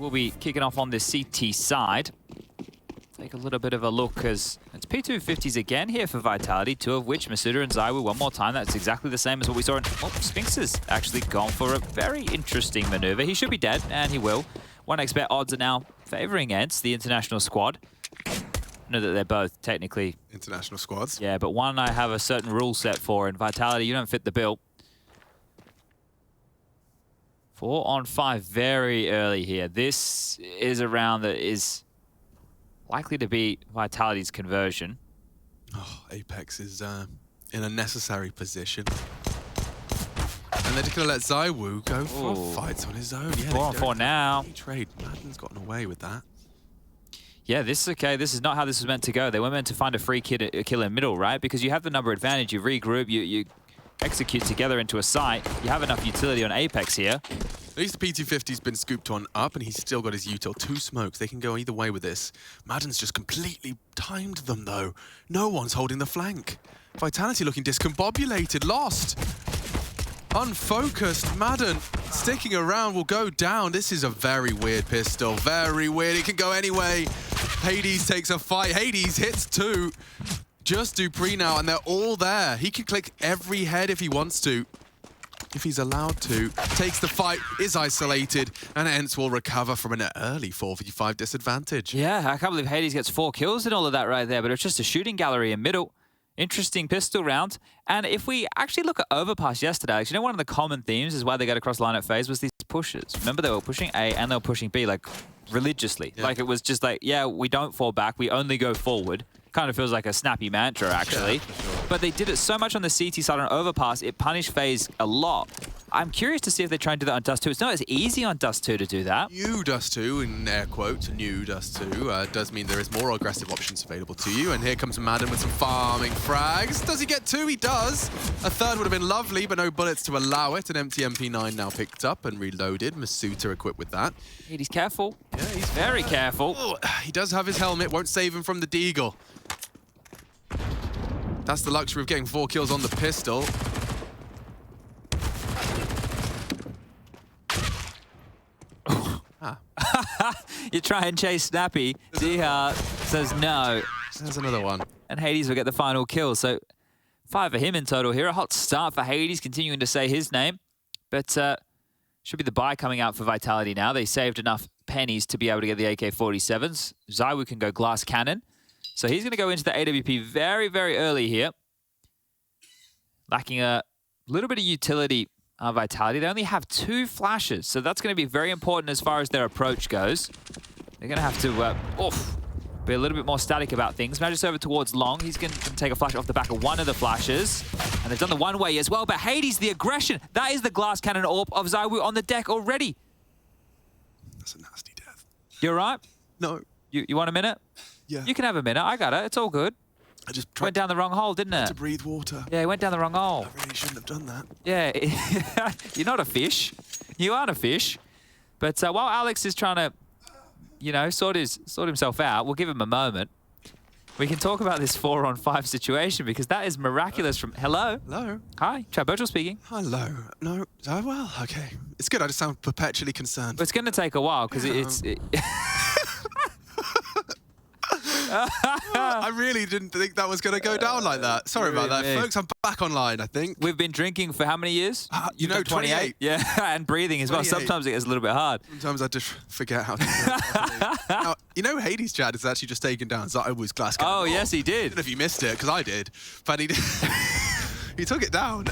we'll be kicking off on the CT side. Take a little bit of a look as it's P250s again here for Vitality, two of which misutaaa and ZywOo one more time. That's exactly the same as what we saw in... Oh, Spinx has actually gone for a very interesting maneuver. He should be dead, and he will. 1x bet odds are now favoring ENCE, the international squad. I know that they're both technically... international squads. Yeah, but one I have a certain rule set for. In Vitality, you don't fit the bill. 4 on 5 very early here. This is a round that is likely to be Vitality's conversion. Oh, Apex is in a necessary position. And they're just going to let ZywOo go for fights on his own. Yeah, 4 on 4 now. Trade. Maden's gotten away with that. Yeah, this is okay. This is not how this was meant to go. They were meant to find a free kill in middle, right? Because you have the number advantage, you regroup, you execute together into a site. You have enough utility on Apex here. At least the P250's been scooped on up, and he's still got his util. 2 smokes. They can go either way with this. Maden's just completely timed them, though. No one's holding the flank. Vitality looking discombobulated, lost. Unfocused. Maden sticking around will go down. This is a very weird pistol. Very weird. It can go anyway. Hades takes a fight. Hades hits 2. Just dupreeh now, and they're all there. He can click every head if he wants to. If he's allowed to. Takes the fight, is isolated, and ENCE will recover from an early 4v5 disadvantage. Yeah, I can't believe Hades gets 4 kills and all of that right there, but it's just a shooting gallery in middle. Interesting pistol round. And if we actually look at Overpass yesterday, Alex, you know one of the common themes is why they got across line at phase was these pushes. Remember, they were pushing A and they were pushing B, like, religiously. Yeah. Like, it was just like, yeah, we don't fall back, we only go forward. Kind of feels like a Snappi mantra, actually. Yeah, for sure. But they did it so much on the CT side on Overpass, it punished FaZe a lot. I'm curious to see if they try and do that on Dust2. It's not as easy on Dust2 to do that. New Dust2, in air quotes, new Dust2, does mean there is more aggressive options available to you. And here comes Maden with some farming frags. Does he get 2? He does. A third would have been lovely, but no bullets to allow it. An empty MP9 now picked up and reloaded. misutaaa equipped with that. He's careful. Yeah, he's very careful. Oh, he does have his helmet, won't save him from the deagle. That's the luxury of getting 4 kills on the pistol. You try and chase Snappi. Diha says no. There's another one. And Hades will get the final kill. So 5 for him in total here. A hot start for Hades, continuing to say his name. But should be the buy coming out for Vitality now. They saved enough pennies to be able to get the AK-47s. ZywOo can go glass cannon. So he's going to go into the AWP very, very early here. Lacking a little bit of utility on Vitality. They only have 2 flashes, so that's going to be very important as far as their approach goes. They're going to have to be a little bit more static about things. Magisk over towards Long. He's going to take a flash off the back of one of the flashes. And they've done the one-way as well, but Hades, the aggression. That is the glass cannon AWP of ZywOo on the deck already. That's a nasty death. You all right? No. You want a minute? Yeah. You can have a minute. I got it. It's all good. I just went down the wrong hole, didn't it? To breathe water. Yeah, it went down the wrong hole. I really shouldn't have done that. Yeah, you're not a fish. You aren't a fish. But while Alex is trying to, you know, sort himself out, we'll give him a moment. We can talk about this 4 on 5 situation because that is miraculous from... Hello? Hello? Hi, Chad Birchall speaking. Hello. No, oh, well, okay. It's good. I just sound perpetually concerned. But it's going to take a while because it's... I really didn't think that was going to go down like that. Sorry about that, folks. I'm back online, I think. We've been drinking for how many years? You know, 28. Yeah, and breathing as well. Sometimes it gets a little bit hard. Sometimes I just forget how to do it. Now, you know, Hades Chad has actually just taken down ZywOo's glass cannon. Oh, yes, he did. I don't know if you missed it, because I did. But he did. He took it down.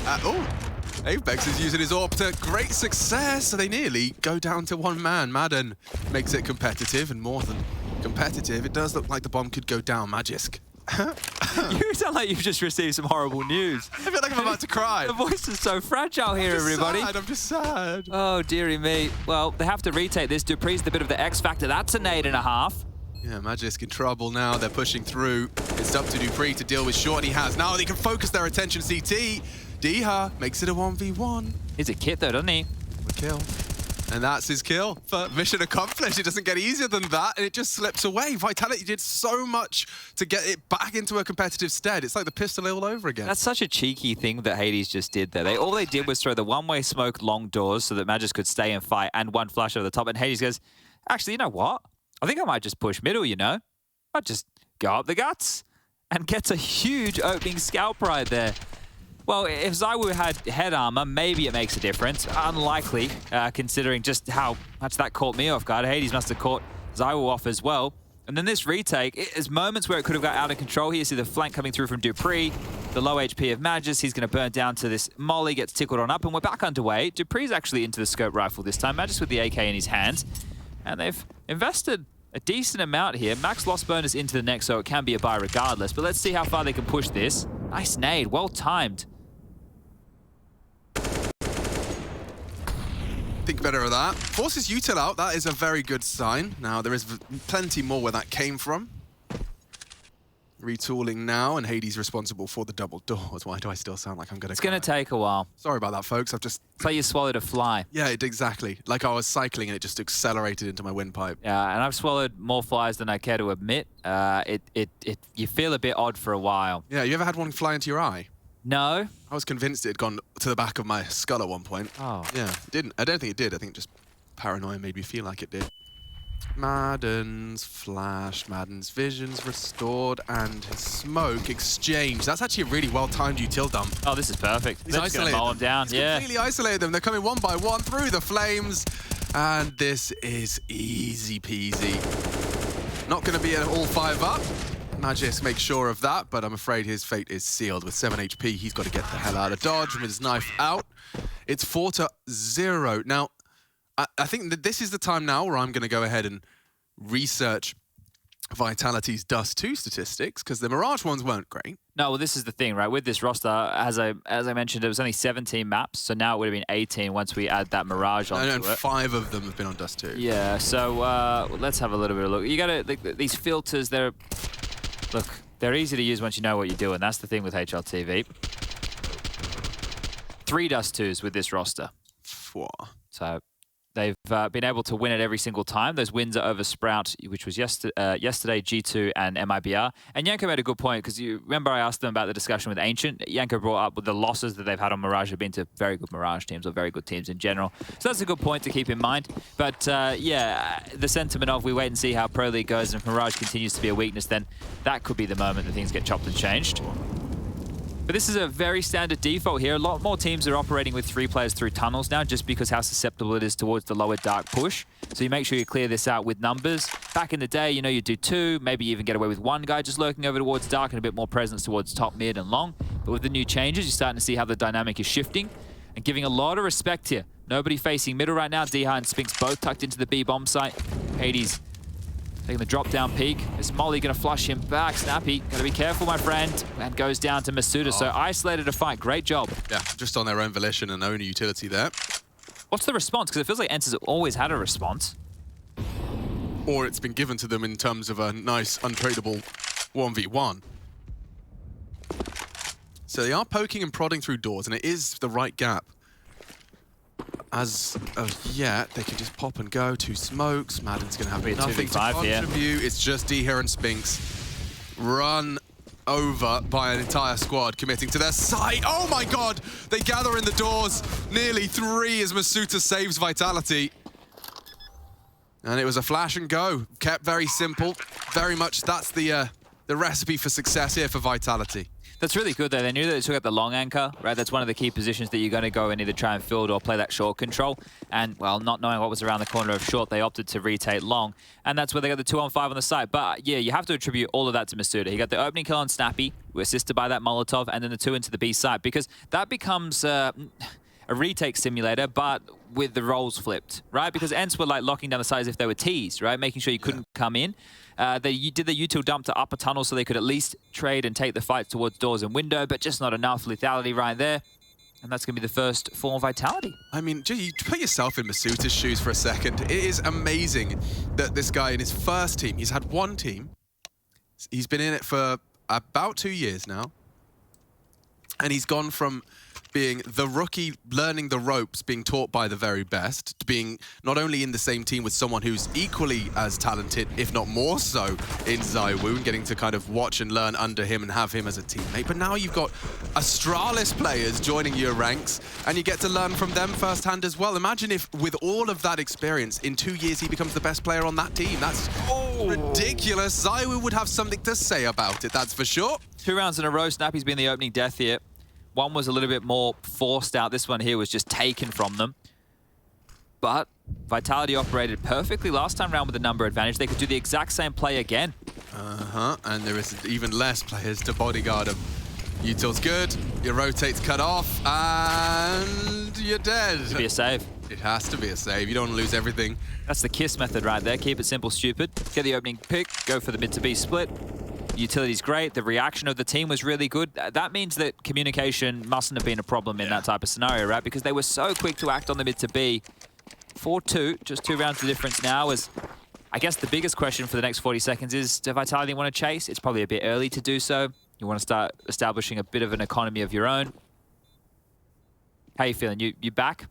Apex is using his AWP to great success. So they nearly go down to 1 man. Maden makes it competitive, and more than competitive. It does look like the bomb could go down. Magisk. You sound like you've just received some horrible news. I feel like I'm about to cry. The voice is so fragile here, everybody. I'm just sad. Oh, dearie me. Well, they have to retake this. dupreeh's the bit of the X factor. That's a nade and a half. Yeah, Magisk in trouble now. They're pushing through. It's up to dupreeh to deal with short, and he has. Now they can focus their attention. CT. Diha makes it a 1v1. He's a kit, though, doesn't he? A kill. And that's his kill. For mission accomplished. It doesn't get easier than that, and it just slips away. Vitality did so much to get it back into a competitive stead. It's like the pistol all over again. That's such a cheeky thing that Hades just did there. All they did was throw the one-way smoke long doors so that Magisk could stay and fight, and 1 flash over the top. And Hades goes, Actually, you know what? I think I might just push middle, you know? I'd just go up the guts and gets a huge opening scalp right there. Well, if ZywOo had head armor, maybe it makes a difference. Unlikely, considering just how much that caught me off guard. Hades must have caught ZywOo off as well. And then this retake, there's moments where it could have got out of control here. See the flank coming through from dupreeh, the low HP of Magisk. He's going to burn down to this molly, gets tickled on up, and we're back underway. dupreeh's actually into the scope rifle this time. Magisk with the AK in his hands. And they've invested a decent amount here. Max loss bonus into the neck, so it can be a buy regardless. But let's see how far they can push this. Nice nade, well timed. Think better of that. Forces util out, that is a very good sign. Now, there is plenty more where that came from. Retooling now, and Hades responsible for the double doors. Why do I still sound like I'm gonna It's gonna take a while. Sorry about that, folks. It's like you swallowed a fly. Yeah, exactly. Like I was cycling and it just accelerated into my windpipe. Yeah, and I've swallowed more flies than I care to admit. You feel a bit odd for a while. Yeah, you ever had one fly into your eye? No. I was convinced it had gone to the back of my skull at one point. Oh. Yeah, it didn't. I don't think it did. I think just paranoia made me feel like it did. Maden's flashed, Maden's visions restored, and his smoke exchanged. That's actually a really well-timed util dump. Oh, this is perfect. He's They're just gonna mow them down. He's completely isolated them. They're coming one by one through the flames, and this is easy peasy. Not going to be an all 5 up. Magisk makes sure of that, but I'm afraid his fate is sealed. With 7 HP, he's got to get the hell out of dodge with his knife out. It's 4-0. Now, I think that this is the time now where I'm going to go ahead and research Vitality's Dust2 statistics, because the Mirage ones weren't great. No, well, this is the thing, right? With this roster, as I mentioned, it was only 17 maps, so now it would have been 18 once we add that Mirage onto and it. 5 of them have been on Dust2. Yeah, so let's have a little bit of a look. You got to these filters. They're easy to use once you know what you're doing. That's the thing with HLTV. 3 Dust2s with this roster. So they've been able to win it every single time. Those wins are over Sprout, which was yesterday, G2, and MIBR. And Yanko made a good point, because you remember I asked them about the discussion with Ancient. Yanko brought up with the losses that they've had on Mirage have been to very good Mirage teams, or very good teams in general. So that's a good point to keep in mind. But yeah, the sentiment of we wait and see how Pro League goes, and if Mirage continues to be a weakness, then that could be the moment that things get chopped and changed. But this is a very standard default here. A lot more teams are operating with 3 players through tunnels now, just because how susceptible it is towards the lower dark push. So you make sure you clear this out with numbers. Back in the day, you know, you do 2, maybe you even get away with 1 guy just lurking over towards dark and a bit more presence towards top, mid, and long. But with the new changes, you're starting to see how the dynamic is shifting and giving a lot of respect here. Nobody facing middle right now. Deha and Spinx both tucked into the B bomb site. Hades taking the drop down peek. Is Molly going to flush him back? Snappi, got to be careful, my friend. And goes down to misutaaa. So isolated a fight. Great job. Yeah, just on their own volition and own utility there. What's the response? Because it feels like ENCE has always had a response. Or it's been given to them in terms of a nice, untradeable 1v1. So they are poking and prodding through doors, and it is the right gap. As of yet, they can just pop and go. 2 smokes. Maden's going to have nothing to contribute. It's just Deha and Spinx run over by an entire squad committing to their site. Oh my god! They gather in the doors. Nearly 3 as misutaaa saves Vitality. And it was a flash and go. Kept very simple. Very much that's the recipe for success here for Vitality. That's really good, though. They knew that they took out the long anchor, right? That's one of the key positions that you're going to go and either try and field or play that short control. And, well, not knowing what was around the corner of short, they opted to retake long. And that's where they got the 2-on-5 on the site. But, yeah, you have to attribute all of that to misutaaa. He got the opening kill on Snappi, assisted by that Molotov, and then the 2 into the B site. Because that becomes a retake simulator, but with the roles flipped, right? Because ENCE were, like, locking down the site as if they were T's, right? Making sure you couldn't come in. They did the util dump to upper tunnel so they could at least trade and take the fight towards doors and window, but just not enough lethality right there. And that's going to be the first form of Vitality. I mean, you put yourself in misutaaa's shoes for a second. It is amazing that this guy in his first team, he's had 1 team. He's been in it for about 2 years now. And he's gone from being the rookie, learning the ropes, being taught by the very best, to being not only in the same team with someone who's equally as talented, if not more so, in ZywOo, and getting to kind of watch and learn under him and have him as a teammate. But now you've got Astralis players joining your ranks, and you get to learn from them firsthand as well. Imagine if, with all of that experience, in 2 years he becomes the best player on that team. That's ridiculous. ZywOo would have something to say about it, that's for sure. 2 rounds in a row, Snappi's been the opening death here. One was a little bit more forced out. This one here was just taken from them. But Vitality operated perfectly last time round with the number advantage. They could do the exact same play again. And there is even less players to bodyguard him. Util's good, your rotate's cut off, and you're dead. It'd be a save. It has to be a save. You don't want to lose everything. That's the KISS method right there. Keep it simple, stupid. Get the opening pick, go for the mid to B split. Utility's great. The reaction of the team was really good. That means that communication mustn't have been a problem in that type of scenario, right? Because they were so quick to act on the mid to B. 4-2, just 2 rounds of difference now. Is, I guess the biggest question for the next 40 seconds is, do Vitality want to chase? It's probably a bit early to do so. You want to start establishing a bit of an economy of your own. How you feeling? You back?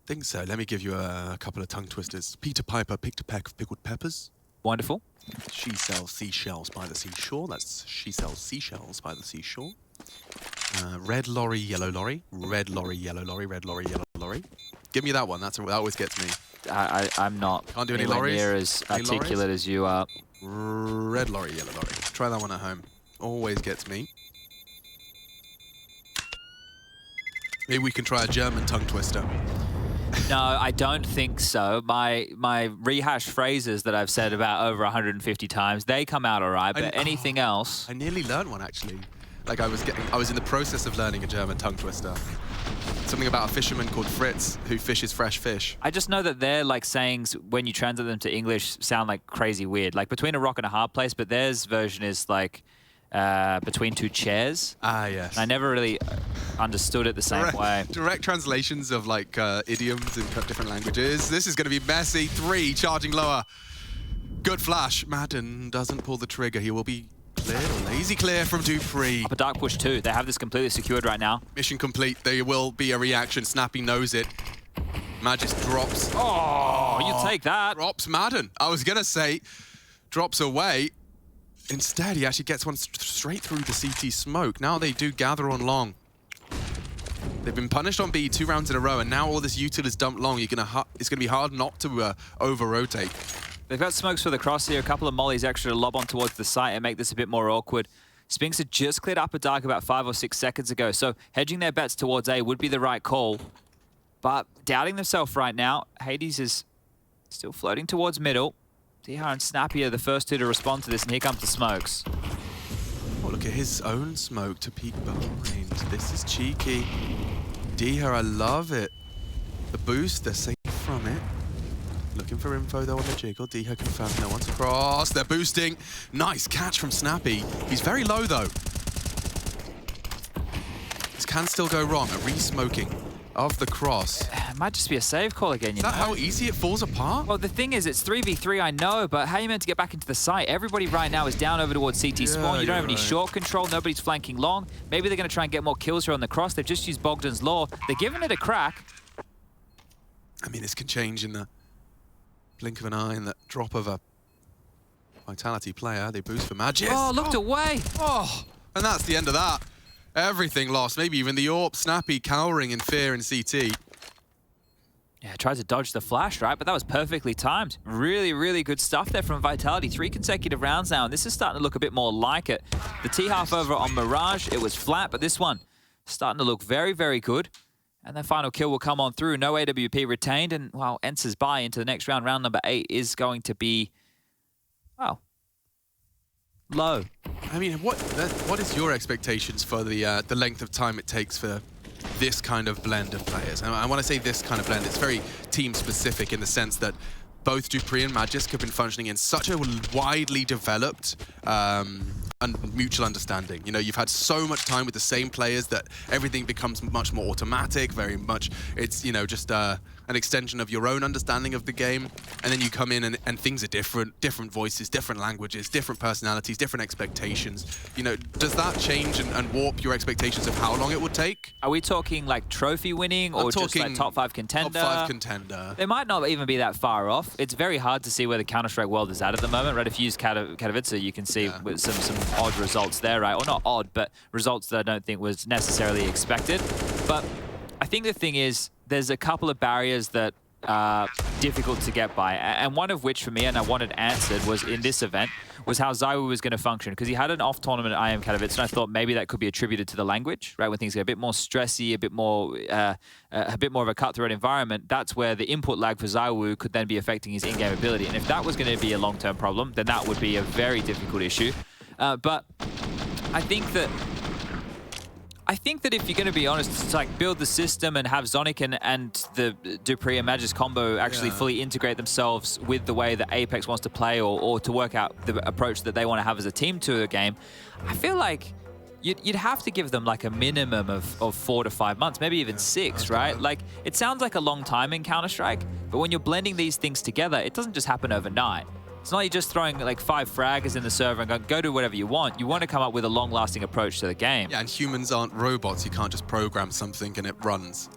Think so. Let me give you a couple of tongue twisters. Peter Piper picked a pack of pickled peppers. Wonderful. She sells seashells by the seashore. That's she sells seashells by the seashore. Red lorry, yellow lorry. Red lorry, yellow lorry. Red lorry, yellow lorry. Give me that one. That always gets me. I'm not Can't do any lorries. Near as articulate as you are. Red lorry, yellow lorry. Try that one at home. Always gets me. Maybe we can try a German tongue twister. No, I don't think so. My rehashed phrases that I've said about over 150 times, they come out all right, but anything else... I nearly learned one, actually. Like, I was in the process of learning a German tongue twister. Something about a fisherman called Fritz who fishes fresh fish. I just know that their like sayings, when you translate them to English, sound like crazy weird. Like between a rock and a hard place, but theirs version is like between 2 chairs. Ah, yes. I never really understood it the same way. Direct translations of like idioms in different languages. This is going to be messy. 3 charging lower. Good flash. Maden doesn't pull the trigger. He will be cleared or lazy clear from dupreeh. Up a dark push too. They have this completely secured right now. Mission complete. There will be a reaction. Snappi knows it. Magisk drops. Oh, you take that. Drops Maden. I was going to say drops away. Instead, he actually gets one straight through the CT smoke. Now they do gather on long. They've been punished on B 2 rounds in a row, and now all this util is dumped long. It's going to be hard not to over-rotate. They've got smokes for the cross here, a couple of mollies extra to lob on towards the site and make this a bit more awkward. Spinx had just cleared up a dark about 5 or 6 seconds ago, so hedging their bets towards A would be the right call. But doubting themselves right now, Hades is still floating towards middle. DR and Snappi are the first 2 to respond to this, and here comes the smokes. Oh, look at his own smoke to peek behind. This is cheeky. DR, I love it. The boost, they're safe from it. Looking for info though on the jiggle. DR confirmed no one's across. They're boosting. Nice catch from Snappi. He's very low though. This can still go wrong. A re-smoking of the cross. It might just be a save call again, you know? Is that how easy it falls apart? Well, the thing is, it's 3v3, I know, but how are you meant to get back into the site? Everybody right now is down over towards CT spawn. You don't have any short control. Nobody's flanking long. Maybe they're going to try and get more kills here on the cross. They've just used Bogdan's Law. They're giving it a crack. I mean, this can change in the blink of an eye, in the drop of a Vitality player. They boost for Magisk. Oh, looked away. Oh, and that's the end of that. Everything lost. Maybe even the AWP. Snappi cowering in fear in CT. Yeah, tried to dodge the flash, right? But that was perfectly timed. Really, really good stuff there from Vitality. 3 consecutive rounds now, and this is starting to look a bit more like it. The T-half over on Mirage, it was flat, but this one starting to look very, very good. And their final kill will come on through. No AWP retained, and, well, ENCE's bye into the next round, round number 8, is going to be, well, low. I mean, what is your expectations for the length of time it takes for this kind of blend of players? And I want to say this kind of blend. It's very team-specific in the sense that both dupreeh and Magisk have been functioning in such a widely developed mutual understanding. You know, you've had so much time with the same players that everything becomes much more automatic, very much, it's, you know, just an extension of your own understanding of the game. And then you come in and things are different voices, different languages, different personalities, different expectations. You know, does that change and warp your expectations of how long it would take? Are we talking like trophy winning or just like top 5 contender? Top 5 contender. They might not even be that far off. It's very hard to see where the Counter-Strike world is at the moment, right? If you use Katowice, you can see with some odd results there, right? Or not odd, but results that I don't think was necessarily expected. But I think the thing is, there's a couple of barriers that are difficult to get by. And one of which for me, and I wanted answered, was in this event, was how ZywOo was going to function. Because he had an off-tournament at IM Katowice, and I thought maybe that could be attributed to the language, right? When things get a bit more stressy, a bit more of a cutthroat environment, that's where the input lag for ZywOo could then be affecting his in-game ability. And if that was going to be a long-term problem, then that would be a very difficult issue. But I think that if you're going to be honest, it's like build the system and have Zonic and the dupreeh and Magisk combo actually fully integrate themselves with the way that Apex wants to play or to work out the approach that they want to have as a team to a game. I feel like you'd have to give them like a minimum of 4 to 5 months, maybe even 6, right? Like, it sounds like a long time in Counter-Strike, but when you're blending these things together, it doesn't just happen overnight. It's not you just throwing like 5 fraggers in the server and go do whatever you want. You want to come up with a long-lasting approach to the game. Yeah, and humans aren't robots. You can't just program something and it runs.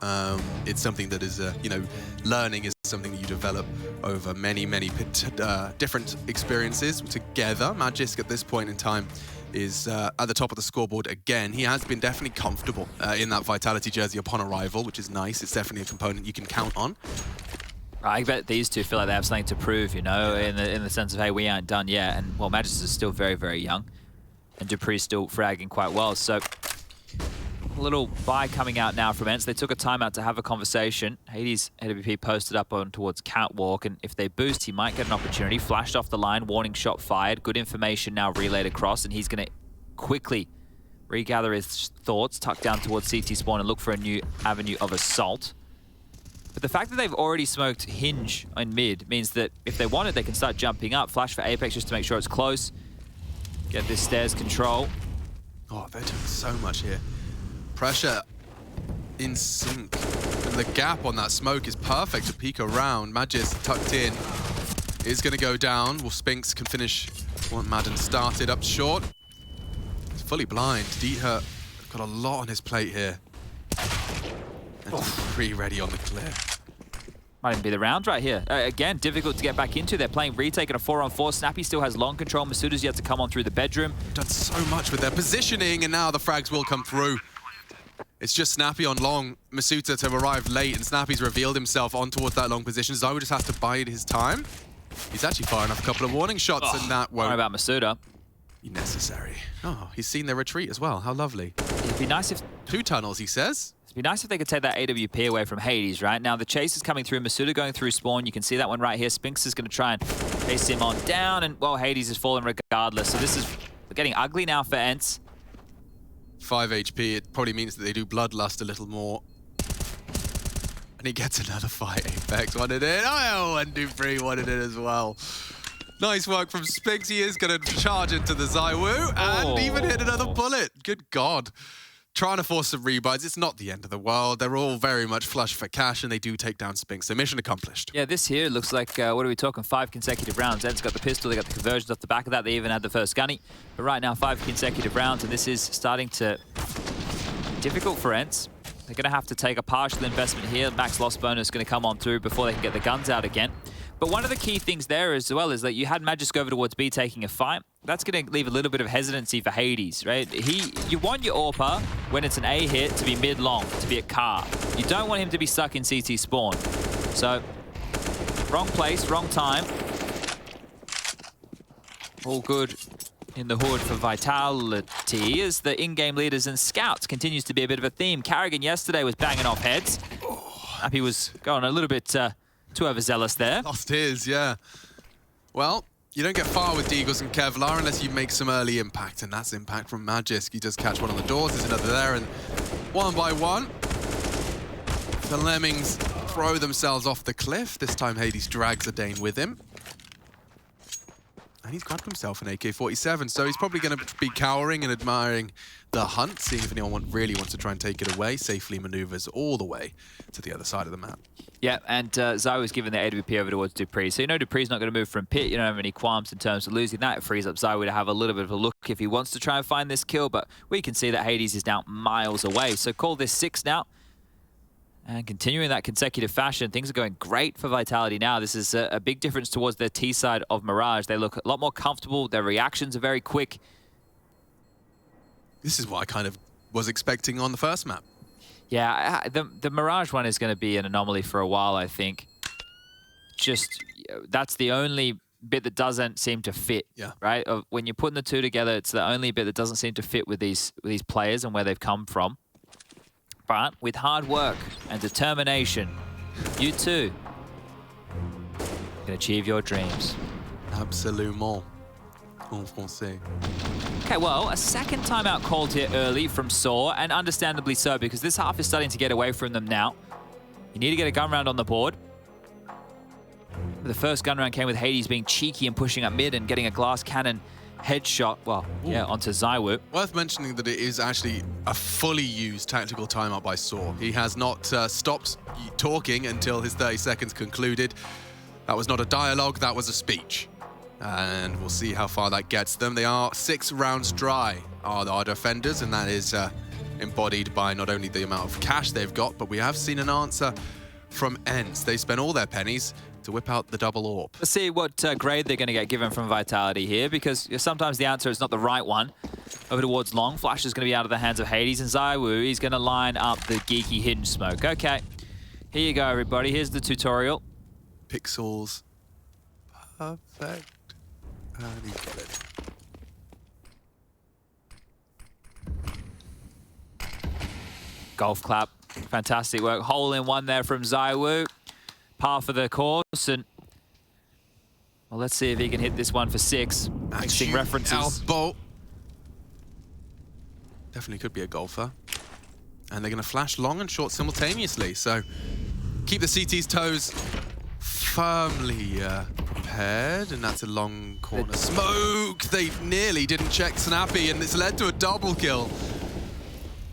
It's something that is, you know, learning is something that you develop over many different experiences together. Magisk at this point in time is at the top of the scoreboard again. He has been definitely comfortable in that Vitality jersey upon arrival, which is nice. It's definitely a component you can count on. I bet these two feel like they have something to prove, you know, in the sense of, hey, we aren't done yet. And, well, Magisk is still very, very young. And dupreeh's still fragging quite well. So, a little buy coming out now from ENCE. They took a timeout to have a conversation. Hades AWP posted up on towards Catwalk. And if they boost, he might get an opportunity. Flashed off the line, warning shot fired. Good information now relayed across. And he's going to quickly regather his thoughts, tuck down towards CT spawn and look for a new avenue of assault. But the fact that they've already smoked Hinge in mid means that if they want it, they can start jumping up. Flash for Apex just to make sure it's close. Get this stairs control. Oh, they're doing so much here. Pressure in sync. And the gap on that smoke is perfect to peek around. Magisk tucked in is going to go down. Well, Spinx can finish what Maden started up short. He's fully blind. dupreeh got a lot on his plate here. And dupreeh ready on the clear. Might even be the round right here. Again, difficult to get back into. They're playing retake and a 4-on-4. Snappi still has long control. misutaaa's yet to come on through the bedroom. Done so much with their positioning, and now the frags will come through. It's just Snappi on long. misutaaa to arrive late, and Snappi's revealed himself on towards that long position. ZywOo just has to bide his time. He's actually firing off a couple of warning shots, and that won't... What about misutaaa? Be necessary. Oh, he's seen their retreat as well. How lovely. It'd be nice if... 2 tunnels, he says. It'd be nice if they could take that AWP away from Hades, right? Now, the chase is coming through. misutaaa going through spawn. You can see that one right here. Spinx is going to try and chase him on down, and, well, Hades is falling regardless. So this is getting ugly now for ENCE. 5 HP. It probably means that they do bloodlust a little more. And he gets another fight. Apex wanted it. Oh, and dupreeh wanted it as well. Nice work from Spinx. He is going to charge into the ZywOo and even hit another bullet. Good God. Trying to force some rebuys. It's not the end of the world. They're all very much flush for cash, and they do take down Spinx. So mission accomplished. Yeah, this here looks like, what are we talking, 5 consecutive rounds. ENCE got the pistol, they got the conversions off the back of that. They even had the first gunny. But right now, 5 consecutive rounds, and this is starting to... difficult for ENCE. They're going to have to take a partial investment here. Max loss bonus is going to come on through before they can get the guns out again. But one of the key things there as well is that you had Magisk over towards B taking a fight. That's going to leave a little bit of hesitancy for Hades, right? You want your AWPer when it's an A hit to be mid-long, to be at car. You don't want him to be stuck in CT spawn. So, wrong place, wrong time. All good in the hood for Vitality as the in-game leaders and scouts continues to be a bit of a theme. Carrigan yesterday was banging off heads. Snappi was going a little bit too overzealous there. Lost his, yeah. Well, you don't get far with Deagles and Kevlar unless you make some early impact, and that's impact from Magisk. He does catch one on the doors, there's another there, and one by one, the Lemmings throw themselves off the cliff. This time Hades drags a Dane with him. And he's grabbed himself an AK-47, so he's probably going to be cowering and admiring the hunt, seeing if anyone really wants to try and take it away. Safely maneuvers all the way to the other side of the map. Yeah, and Zai was given the AWP over towards dupreeh. So you know dupreeh's not going to move from pit. You don't have any qualms in terms of losing that. It frees up Zai to have a little bit of a look if he wants to try and find this kill. But we can see that Hades is now miles away. So call this 6 now. And continuing that consecutive fashion, things are going great for Vitality now. This is a big difference towards their T side of Mirage. They look a lot more comfortable. Their reactions are very quick. This is what I kind of was expecting on the first map. Yeah, the Mirage one is going to be an anomaly for a while, I think. Just, that's the only bit that doesn't seem to fit, right? When you're putting the two together, it's the only bit that doesn't seem to fit with these players and where they've come from. But with hard work and determination, you too can achieve your dreams. Absolument. En français. Okay, well, a second timeout called here early from Saw, and understandably so, because this half is starting to get away from them now. You need to get a gun round on the board. The first gun round came with Hades being cheeky and pushing up mid and getting a glass cannon headshot, well, yeah, onto ZywOo. Worth mentioning that it is actually a fully used tactical timeout by Saw. He has not stopped talking until his 30 seconds concluded. That was not a dialogue, that was a speech. And we'll see how far that gets them. They are 6 rounds dry, are our defenders, and that is embodied by not only the amount of cash they've got, but we have seen an answer from ENCE. They spent all their pennies to whip out the double orb. Let's see what grade they're going to get given from Vitality here, because sometimes the answer is not the right one. Over towards Long, Flash is going to be out of the hands of Hades, and ZywOo, he's going to line up the geeky hidden smoke. Okay, here you go, everybody. Here's the tutorial. Pixels. Perfect. And he got it. Golf clap. Fantastic work. Hole in one there from ZywOo. Par for the course, and well, let's see if he can hit this one for 6. Mixing references. Elbow. Definitely could be a golfer. And they're going to flash long and short simultaneously, so keep the CT's toes firmly prepared, and that's a long corner smoke. They nearly didn't check Snappi, and it's led to a double kill.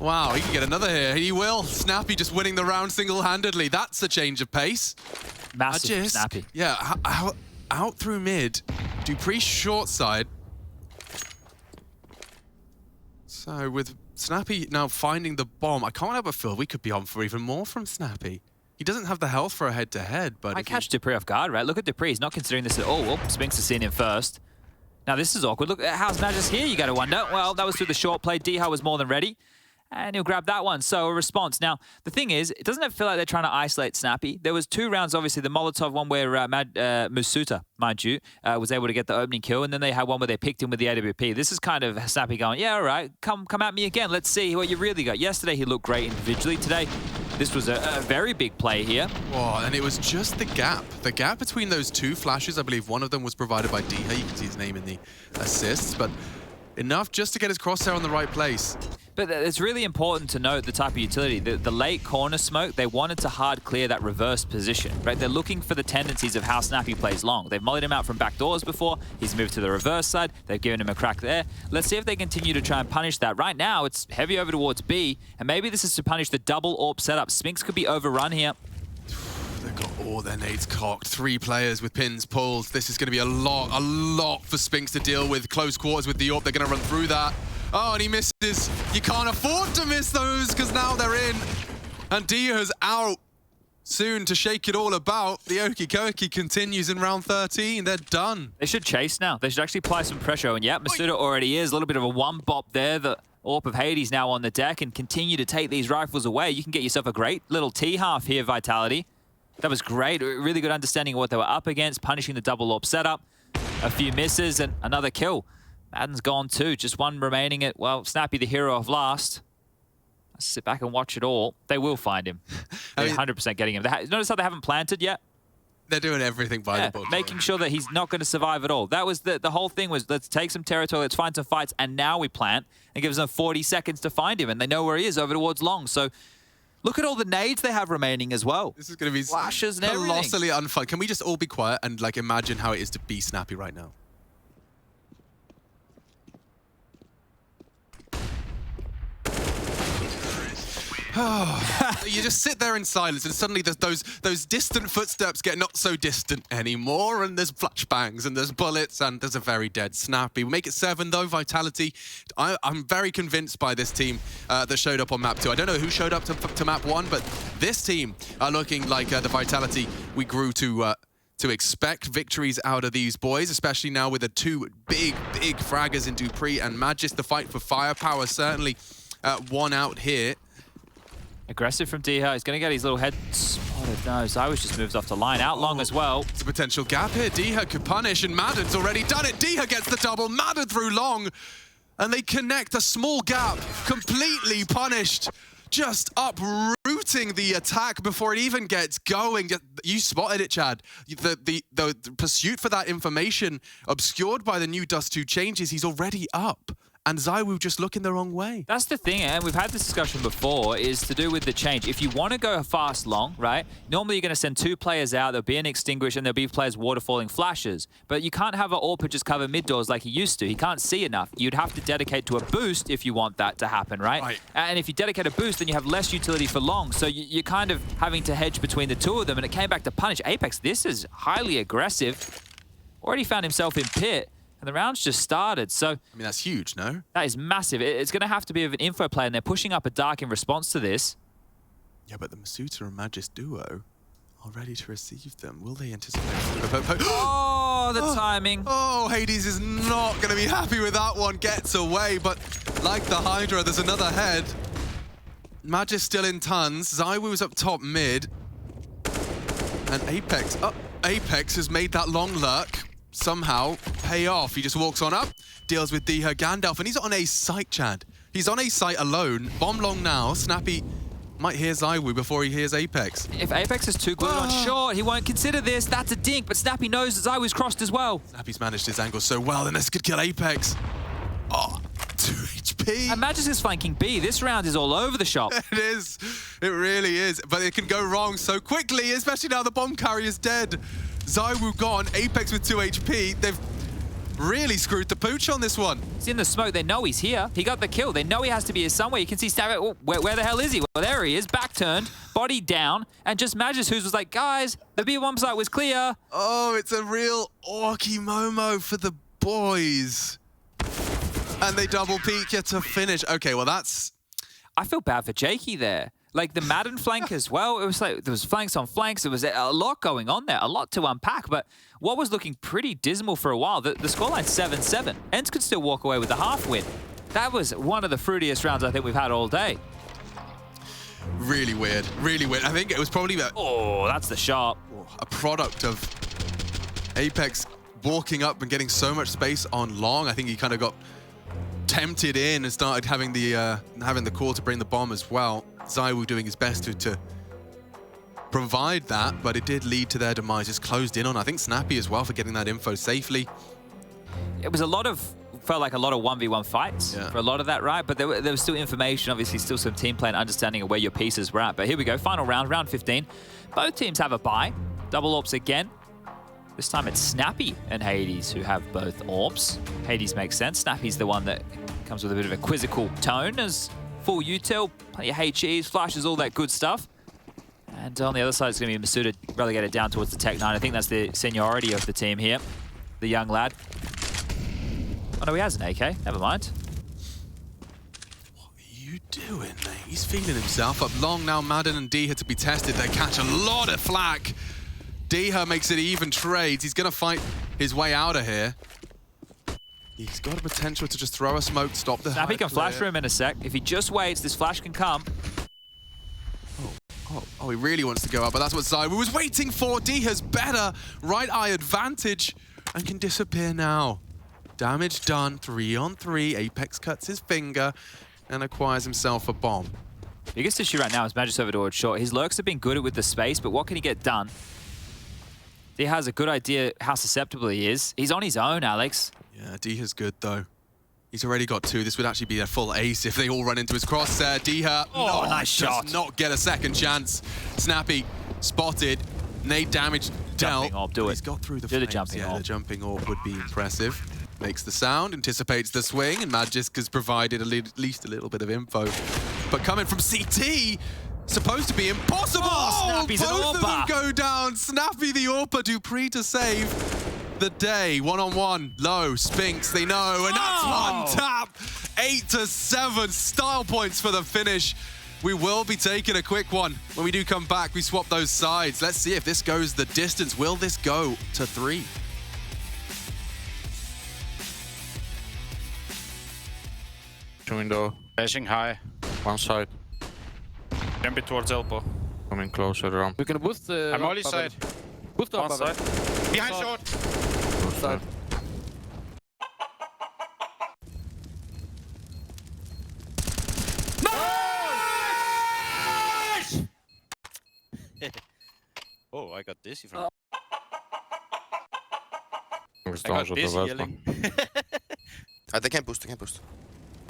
Wow, he can get another here. He will. Snappi just winning the round single-handedly. That's a change of pace. Massive Magisk, Snappi. Yeah, out through mid. dupreeh short side. So with Snappi now finding the bomb, I can't help but feel we could be on for even more from Snappi. He doesn't have the health for a head-to-head, but... I catch dupreeh off guard, right? Look at dupreeh. He's not considering this at all. Oh, Spinx has seen him first. Now, this is awkward. Look, how's Magisk here, you got to wonder? Well, that was through the short play. Dha was more than ready. And he'll grab that one. So a response. Now, the thing is, it doesn't feel like they're trying to isolate Snappi. There was 2 rounds, obviously, the Molotov one where misutaaa, mind you, was able to get the opening kill, and then they had one where they picked him with the AWP. This is kind of Snappi going, yeah, all right, come at me again. Let's see what you really got. Yesterday, he looked great individually. Today, this was a very big play here. Oh, and it was just the gap. The gap between those 2 flashes, I believe one of them was provided by Dha. You can see his name in the assists, but enough just to get his crosshair on the right place. But it's really important to note the type of utility. The late corner smoke, they wanted to hard clear that reverse position, right? They're looking for the tendencies of how Snappi plays long. They've mollied him out from back doors before. He's moved to the reverse side. They've given him a crack there. Let's see if they continue to try and punish that. Right now, it's heavy over towards B, and maybe this is to punish the double AWP setup. Spinx could be overrun here. They've got all their nades cocked. 3 players with pins pulled. This is going to be a lot for Spinx to deal with. Close quarters with the AWP. They're going to run through that. Oh, and he misses. You can't afford to miss those because now they're in. And Dha's out soon to shake it all about. The okie-dokie continues in round 13. They're done. They should chase now. They should actually apply some pressure. And yeah, misutaaa already is. A little bit of a one-bop there. The AWP of Hades now on the deck and continue to take these rifles away. You can get yourself a great little T-half here, Vitality. That was great. Really good understanding of what they were up against, punishing the double AWP setup. A few misses and another kill. Maden's gone too. Just one remaining at, well, Snappi, the hero of last. Let's sit back and watch it all. They will find him. They're 100% getting him. Notice how they haven't planted yet? They're doing everything by the book. Making sure that he's not going to survive at all. That was the whole thing was, let's take some territory, let's find some fights, and now we plant. It gives them 40 seconds to find him, and they know where he is over towards Long. So look at all the nades they have remaining as well. This is going to be flashes and colossally unfun. Can we just all be quiet and like imagine how it is to be Snappi right now? You just sit there in silence, and suddenly there's those distant footsteps get not so distant anymore, and there's flashbangs, and there's bullets, and there's a very dead Snappi. We make it 7 though, Vitality. I'm very convinced by this team that showed up on map 2. I don't know who showed up to map 1, but this team are looking like the Vitality we grew to expect victories out of these boys, especially now with the 2 big fraggers in dupreeh and Magisk. The fight for firepower certainly won out here. Aggressive from Deha. He's going to get his little head spotted. No, Zywoo just moves off the line. Out long as well. It's a potential gap here. Deha could punish, and Maden's already done it. Deha gets the double. Maden through long. And they connect a small gap. Completely punished. Just uprooting the attack before it even gets going. You spotted it, Chad. The pursuit for that information obscured by the new Dust2 changes. He's already up. And Zywoo just looking the wrong way. That's the thing, and we've had this discussion before, is to do with the change. If you want to go fast long, right, normally you're going to send 2 players out, there'll be an extinguish, and there'll be players waterfalling flashes. But you can't have an AWP just cover mid doors like he used to. He can't see enough. You'd have to dedicate to a boost if you want that to happen, right? And if you dedicate a boost, then you have less utility for long. So you're kind of having to hedge between the 2 of them, and it came back to punish. Apex, this is highly aggressive. Already found himself in pit. And the round's just started, so... I mean, that's huge, no? That is massive. It's going to have to be of an info play, and they're pushing up a dark in response to this. Yeah, but the misutaaa and Magisk duo are ready to receive them. Will they anticipate? Oh, the timing. Oh, Hades is not going to be happy with that one. Gets away, but like the Hydra, there's another head. Magisk still in tons. Zywoo's up top mid. And Apex has made that long lurk somehow pay off. He just walks on up, deals with Deha Gandalf, and he's on a site, Chad. He's on a site alone. Bomb long now. Snappi might hear Zywoo before he hears Apex. If Apex is too good on short, he won't consider this. That's a dink, but Snappi knows that Zywoo's crossed as well. Snappi's managed his angle so well, and this could kill Apex. Oh, 2 HP. And Magisk is flanking B. This round is all over the shop. It is. It really is. But it can go wrong so quickly, especially now the bomb carrier's dead. Zywoo gone, Apex with 2 HP. They've really screwed the pooch on this one. He's in the smoke. They know he's here. He got the kill. They know he has to be here somewhere. You can see Snappi. Oh, where the hell is he? Well, there he is. Back turned, body down, and just Magisk, who was like, guys, the B1 site was clear. Oh, it's a real Orky Momo for the boys. And they double peek you to finish. Okay, well, that's... I feel bad for Jakey there. Like the Maden flank as well. It was like there was flanks on flanks. There was a lot going on there, a lot to unpack. But what was looking pretty dismal for a while, the scoreline's 7-7. ENCE could still walk away with a half win. That was one of the fruitiest rounds I think we've had all day. Really weird, really weird. I think it was probably oh, that's the shot. A product of Apex walking up and getting so much space on long. I think he kind of got tempted in and started having the call to bring the bomb as well. Zywoo doing his best to provide that, but it did lead to their demise. Just closed in on, I think, Snappi as well for getting that info safely. It was felt like a lot of 1v1 fights for a lot of that, right? But there was still information, obviously still some team play and understanding of where your pieces were at. But here we go, final round, round 15. Both teams have a bye. Double AWPs again. This time it's Snappi and Hades who have both AWPs. Hades makes sense. Snappi's the one that comes with a bit of a quizzical tone as full util, plenty of HEs, flashes, all that good stuff. And on the other side, it's going to be misutaaa relegated down towards the Tech 9. I think that's the seniority of the team here. The young lad. Oh, no, he has an AK. Never mind. What are you doing, mate? He's feeling himself up long now. Maden and Deha to be tested. They catch a lot of flack. Deha makes it even trades. He's going to fight his way out of here. He's got a potential to just throw a smoke, stop the Snappi can flash for him in a sec. If he just waits, this flash can come. Oh, he really wants to go up, but that's what Zywoo was waiting for. Deha's better. Right eye advantage and can disappear now. Damage done. 3 on 3. Apex cuts his finger and acquires himself a bomb. Biggest issue right now is Magisk over towards short. His lurks have been good with the space, but what can he get done? He has a good idea how susceptible he is. He's on his own, Alex. Yeah, Deha's good, though. He's already got 2. This would actually be a full ace if they all run into his crosshair. Deha, nice shot. Does not get a second chance. Snappi spotted. Nade damage dealt. Jumping AWP, do it. He's got through the do flames. the jumping AWP. The jumping AWP would be impressive. Makes the sound, anticipates the swing, and Magisk has provided at least a little bit of info. but coming from CT, supposed to be impossible. Oh, Snappy's both an of them AWPer. go down. Snappi the AWPer, dupreeh to save the day. One-on-one, low, Spinx, they know, and that's one tap. 8-7, style points for the finish. We will be taking a quick one. When we do come back, we swap those sides. Let's see if this goes the distance. Will this go to 3? Window, Flashing high. one side, Jump it towards elbow. coming closer around. We can boost the... I'm only side. Boost the One upper. side. Behind short. Boost side. Oh, I got dizzy from. We're I got down dizzy to the yelling. They can't boost,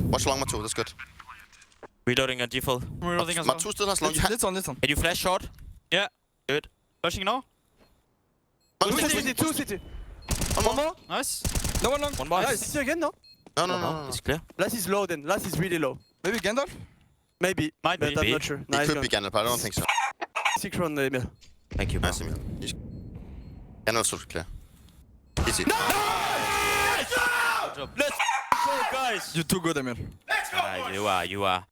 Watch long Matu, that's good. Reloading a default. Reloading as well. Matu still has long. This one. Can you flash short? Yeah. Good. Flashing now. Two city. One more. Nice. No one long. One more. Nice. City again, no? No. It's clear. Last is low then. Last is really low. Maybe Gandalf? Maybe. Might but be. I'm not sure. It Nice could gun. be Gandalf, but I don't think so. 6 round Emil. Thank you, bro. Nice, Emil. Gandalf's also clear. Easy. Let's go, guys! You're too good, Emil. You are.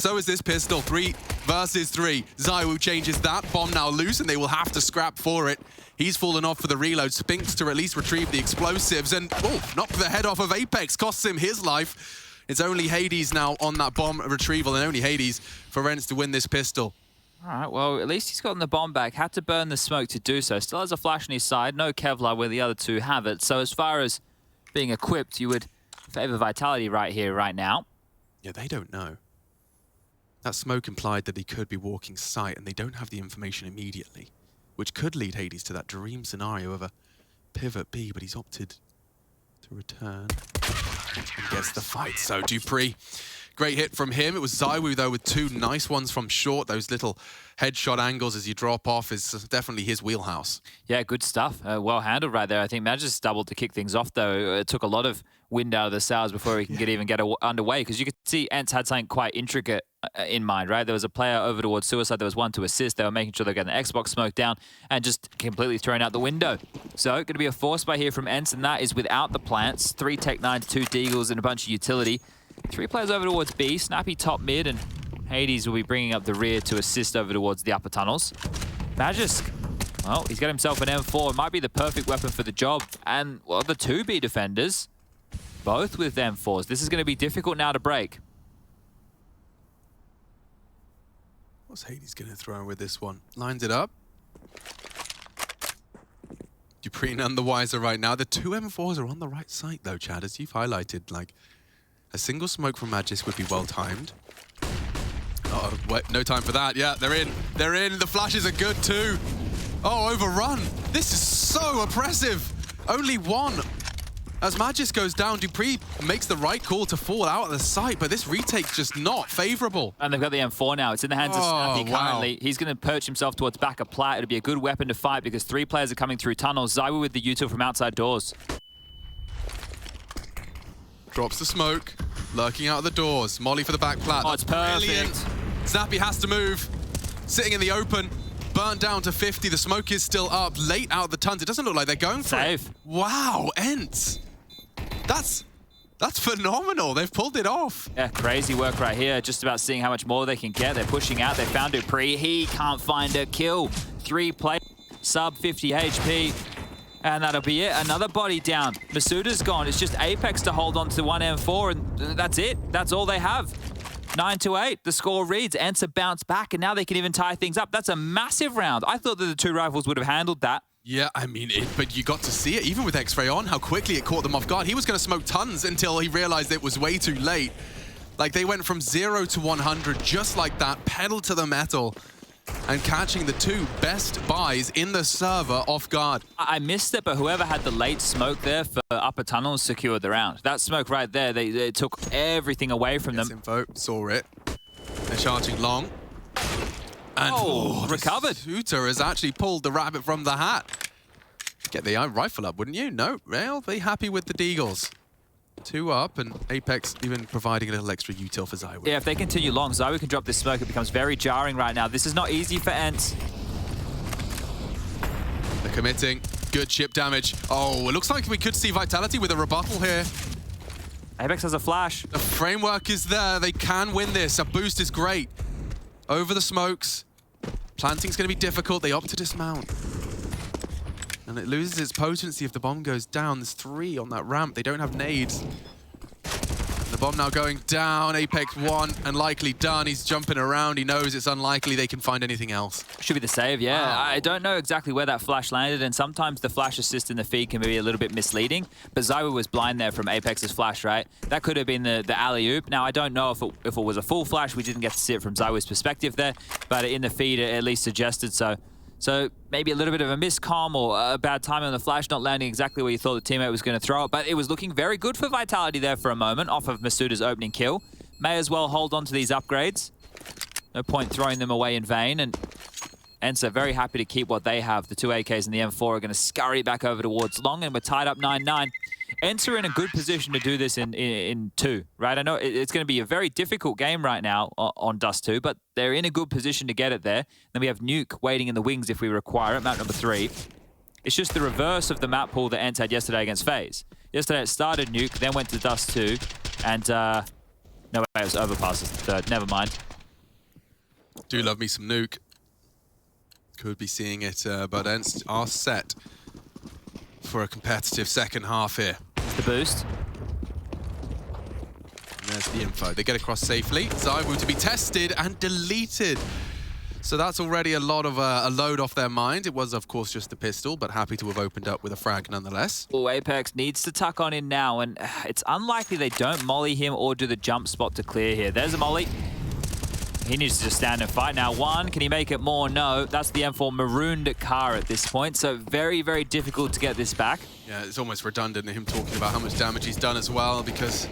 So is this pistol. 3 versus 3. ZywOo changes that. Bomb now loose, and they will have to scrap for it. He's fallen off for the reload. Spinx to at least retrieve the explosives, and knocked the head off of Apex. Costs him his life. It's only Hades now on that bomb retrieval, and only Hades for ENCE to win this pistol. All right, well, at least he's gotten the bomb back. Had to burn the smoke to do so. Still has a flash on his side. No Kevlar where the other two have it. So as far as being equipped, you would favor Vitality right here, right now. Yeah, they don't know. That smoke implied that he could be walking sight, and they don't have the information immediately, which could lead Hades to that dream scenario of a pivot B, but he's opted to return and gets the fight. So dupreeh, great hit from him. It was ZywOo, though, with 2 nice ones from short. Those little headshot angles as you drop off is definitely his wheelhouse. Yeah, good stuff. Well handled right there. I think Magisk doubled to kick things off, though. It took a lot of wind out of the sails before he can even get underway, because you could see ENCE had something quite intricate in mind, right? There was a player over towards Suicide. There was one to assist. They were making sure they're getting the Xbox smoke down and just completely thrown out the window. So going to be a force by here from ENCE, and that is without the plants. 3 Tech-9s, 2 Deagles, and a bunch of utility. 3 players over towards B. Snappi top mid, and Hades will be bringing up the rear to assist over towards the upper tunnels. Magisk, well, he's got himself an M4. It might be the perfect weapon for the job. And, well, the 2 B defenders, both with M4s. This is going to be difficult now to break. What's Hades going to throw in with this one? Lines it up. dupreeh none the wiser right now. The 2 M4s are on the right side, though, Chad, as you've highlighted. Like, a single smoke from Magisk would be well timed. Oh, wait, no time for that. Yeah, they're in. They're in. The flashes are good, too. Oh, overrun. This is so oppressive. Only 1. As Magisk goes down, dupreeh makes the right call to fall out of the site, but this retake's just not favorable. And they've got the M4 now. It's in the hands of Snappi currently. He's going to perch himself towards back of plat. It'll be a good weapon to fight because 3 players are coming through tunnels. ZywOo with the util from outside doors. Drops the smoke, lurking out of the doors. Molly for the back plat. Oh, it's perfect. Brilliant. Snappi has to move. Sitting in the open. Burnt down to 50. The smoke is still up. Late out of the tons. It doesn't look like they're going for it. Wow, ENCE. That's phenomenal. They've pulled it off. Yeah, crazy work right here. Just about seeing how much more they can get. They're pushing out. They found dupreeh. He can't find a kill. 3 players, sub 50 HP. And that'll be it. Another body down. Misuta's gone. It's just Apex to hold on to 1 M4, and that's it. That's all they have. 9-8. The score reads. ENCE bounce back, and now they can even tie things up. That's a massive round. I thought that the 2 rifles would have handled that. Yeah, I mean, but you got to see it, even with X-Ray on, how quickly it caught them off guard. He was going to smoke tons until he realized it was way too late. Like, they went from 0 to 100 just like that, pedal to the metal. and catching the two best buys in the server off guard. I missed it, but whoever had the late smoke there for upper tunnel secured the round. That smoke right there, they took everything away from them. Info, saw it. They're charging long. And recovered. Shooter has actually pulled the rabbit from the hat. Get the rifle up, wouldn't you? No, they'll be happy with the deagles. 2 up, and Apex even providing a little extra util for ZywOo. Yeah, if they continue long, ZywOo can drop this smoke. It becomes very jarring right now. This is not easy for ENCE. They're committing. Good chip damage. Oh, it looks like we could see Vitality with a rebuttal here. Apex has a flash. The framework is there. They can win this. A boost is great. Over the smokes. Planting's going to be difficult. They opt to dismount. And it loses its potency if the bomb goes down. There's 3 on that ramp. They don't have nades. The bomb now going down. Apex 1 and likely done. He's jumping around. He knows it's unlikely they can find anything else. Should be the save, yeah. Wow. I don't know exactly where that flash landed, and sometimes the flash assist in the feed can be a little bit misleading, but ZywOo was blind there from Apex's flash, right? That could have been the alley-oop. Now, I don't know if it was a full flash. We didn't get to see it from ZywOo's perspective there, but in the feed, it at least suggested so. So maybe a little bit of a miscomm or a bad timing on the flash, not landing exactly where you thought the teammate was going to throw it. But it was looking very good for Vitality there for a moment off of misutaaa's opening kill. May as well hold on to these upgrades. No point throwing them away in vain. And ENCE are very happy to keep what they have. The 2 AKs and the M4 are going to scurry back over towards long, and we're tied up 9-9. ENCE are in a good position to do this in 2, right? I know it's going to be a very difficult game right now on Dust2, but they're in a good position to get it there. Then we have Nuke waiting in the wings if we require it, map number 3. It's just the reverse of the map pool that ENCE had yesterday against FaZe. Yesterday it started Nuke, then went to Dust2, and no way, it was Overpass as the 3rd. Never mind. Do love me some Nuke. Could be seeing it, but ENCE are set for a competitive second half here. The boost. And there's the info. They get across safely. ZywOo to be tested and deleted. So that's already a lot of a load off their mind. It was, of course, just a pistol, but happy to have opened up with a frag nonetheless. Oh, Apex needs to tuck on in now, and it's unlikely they don't molly him or do the jump spot to clear here. There's a molly. He needs to just stand and fight now. 1, can he make it more? No. That's the M4 marooned car at this point, so very, very difficult to get this back. Yeah, it's almost redundant in him talking about how much damage he's done as well, because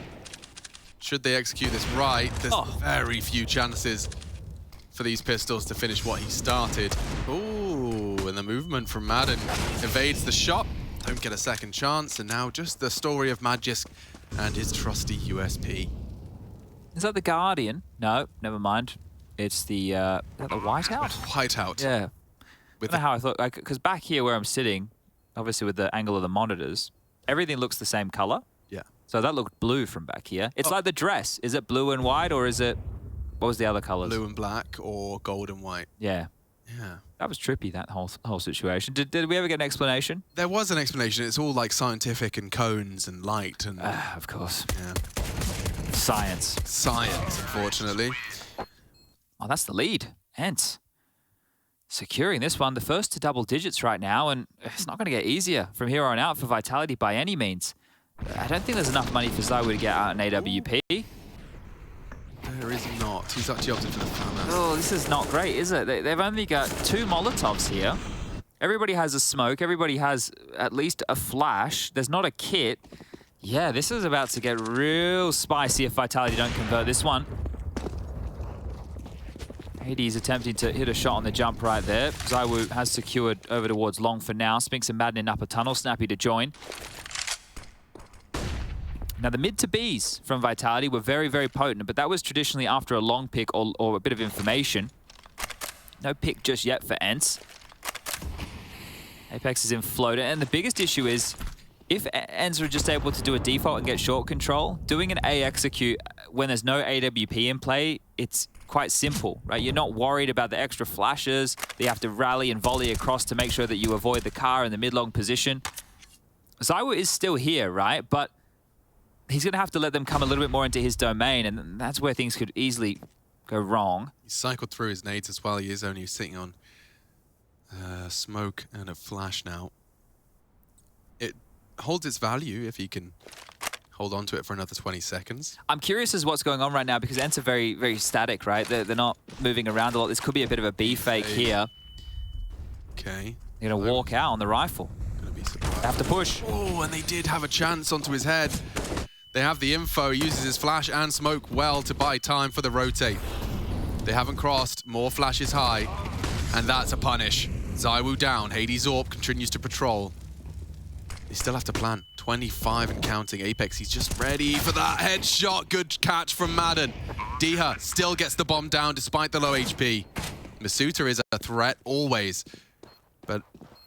should they execute this right, there's very few chances for these pistols to finish what he started. Ooh, and the movement from Maden evades the shot. Don't get a second chance, and now just the story of Magisk and his trusty USP. Is that the Guardian? No, never mind. It's the, is that the Whiteout? Whiteout. Yeah. With I don't know how I thought, because back here where I'm sitting, obviously with the angle of the monitors, everything looks the same color. Yeah. So that looked blue from back here. It's like the dress. Is it blue and white, or is it, what was the other colors? Blue and black or gold and white. Yeah. Yeah. That was trippy, that whole situation. Did we ever get an explanation? There was an explanation. It's all like scientific and cones and light and... Of course. yeah. Science. Science, unfortunately. Oh, that's the lead. ENCE securing this one. The first to double digits right now, and it's not going to get easier from here on out for Vitality by any means. I don't think there's enough money for ZywOo to get out an AWP. There is not. He's actually opted for the FAMAS. Oh, this is not great, is it? They've only got 2 Molotovs here. Everybody has a smoke. Everybody has at least a flash. There's not a kit. Yeah, this is about to get real spicy if Vitality don't convert this one. Hades attempting to hit a shot on the jump right there. ZywOo has secured over towards long for now. Spinx and Maden in upper tunnel. Snappi to join. Now, the mid to Bs from Vitality were very, very potent, but that was traditionally after a long pick or a bit of information. No pick just yet for ENCE. Apex is in floater, and the biggest issue is if ENCE are just able to do a default and get short control, doing an A execute when there's no AWP in play, it's quite simple, right? You're not worried about the extra flashes that you have to rally and volley across to make sure that you avoid the car in the mid-long position. ZywOo is still here, right? But he's going to have to let them come a little bit more into his domain, and that's where things could easily go wrong. He cycled through his nades as well. He is only sitting on smoke and a flash now. It holds its value if he can hold on to it for another 20 seconds. I'm curious as what's going on right now because ENCE are very, very static, right? They're not moving around a lot. This could be a bit of a B fake here. Okay. They're going to walk out on the rifle. Gonna be surprised. They have to push. Oh, and they did have a chance onto his head. They have the info. He uses his flash and smoke well to buy time for the rotate. They haven't crossed. More flashes high. And that's a punish. ZywOo down. Hades Orb continues to patrol. They still have to plant. 25 and counting. Apex, he's just ready for that headshot. Good catch from Maden. Diha still gets the bomb down despite the low HP. misutaaa is a threat always. But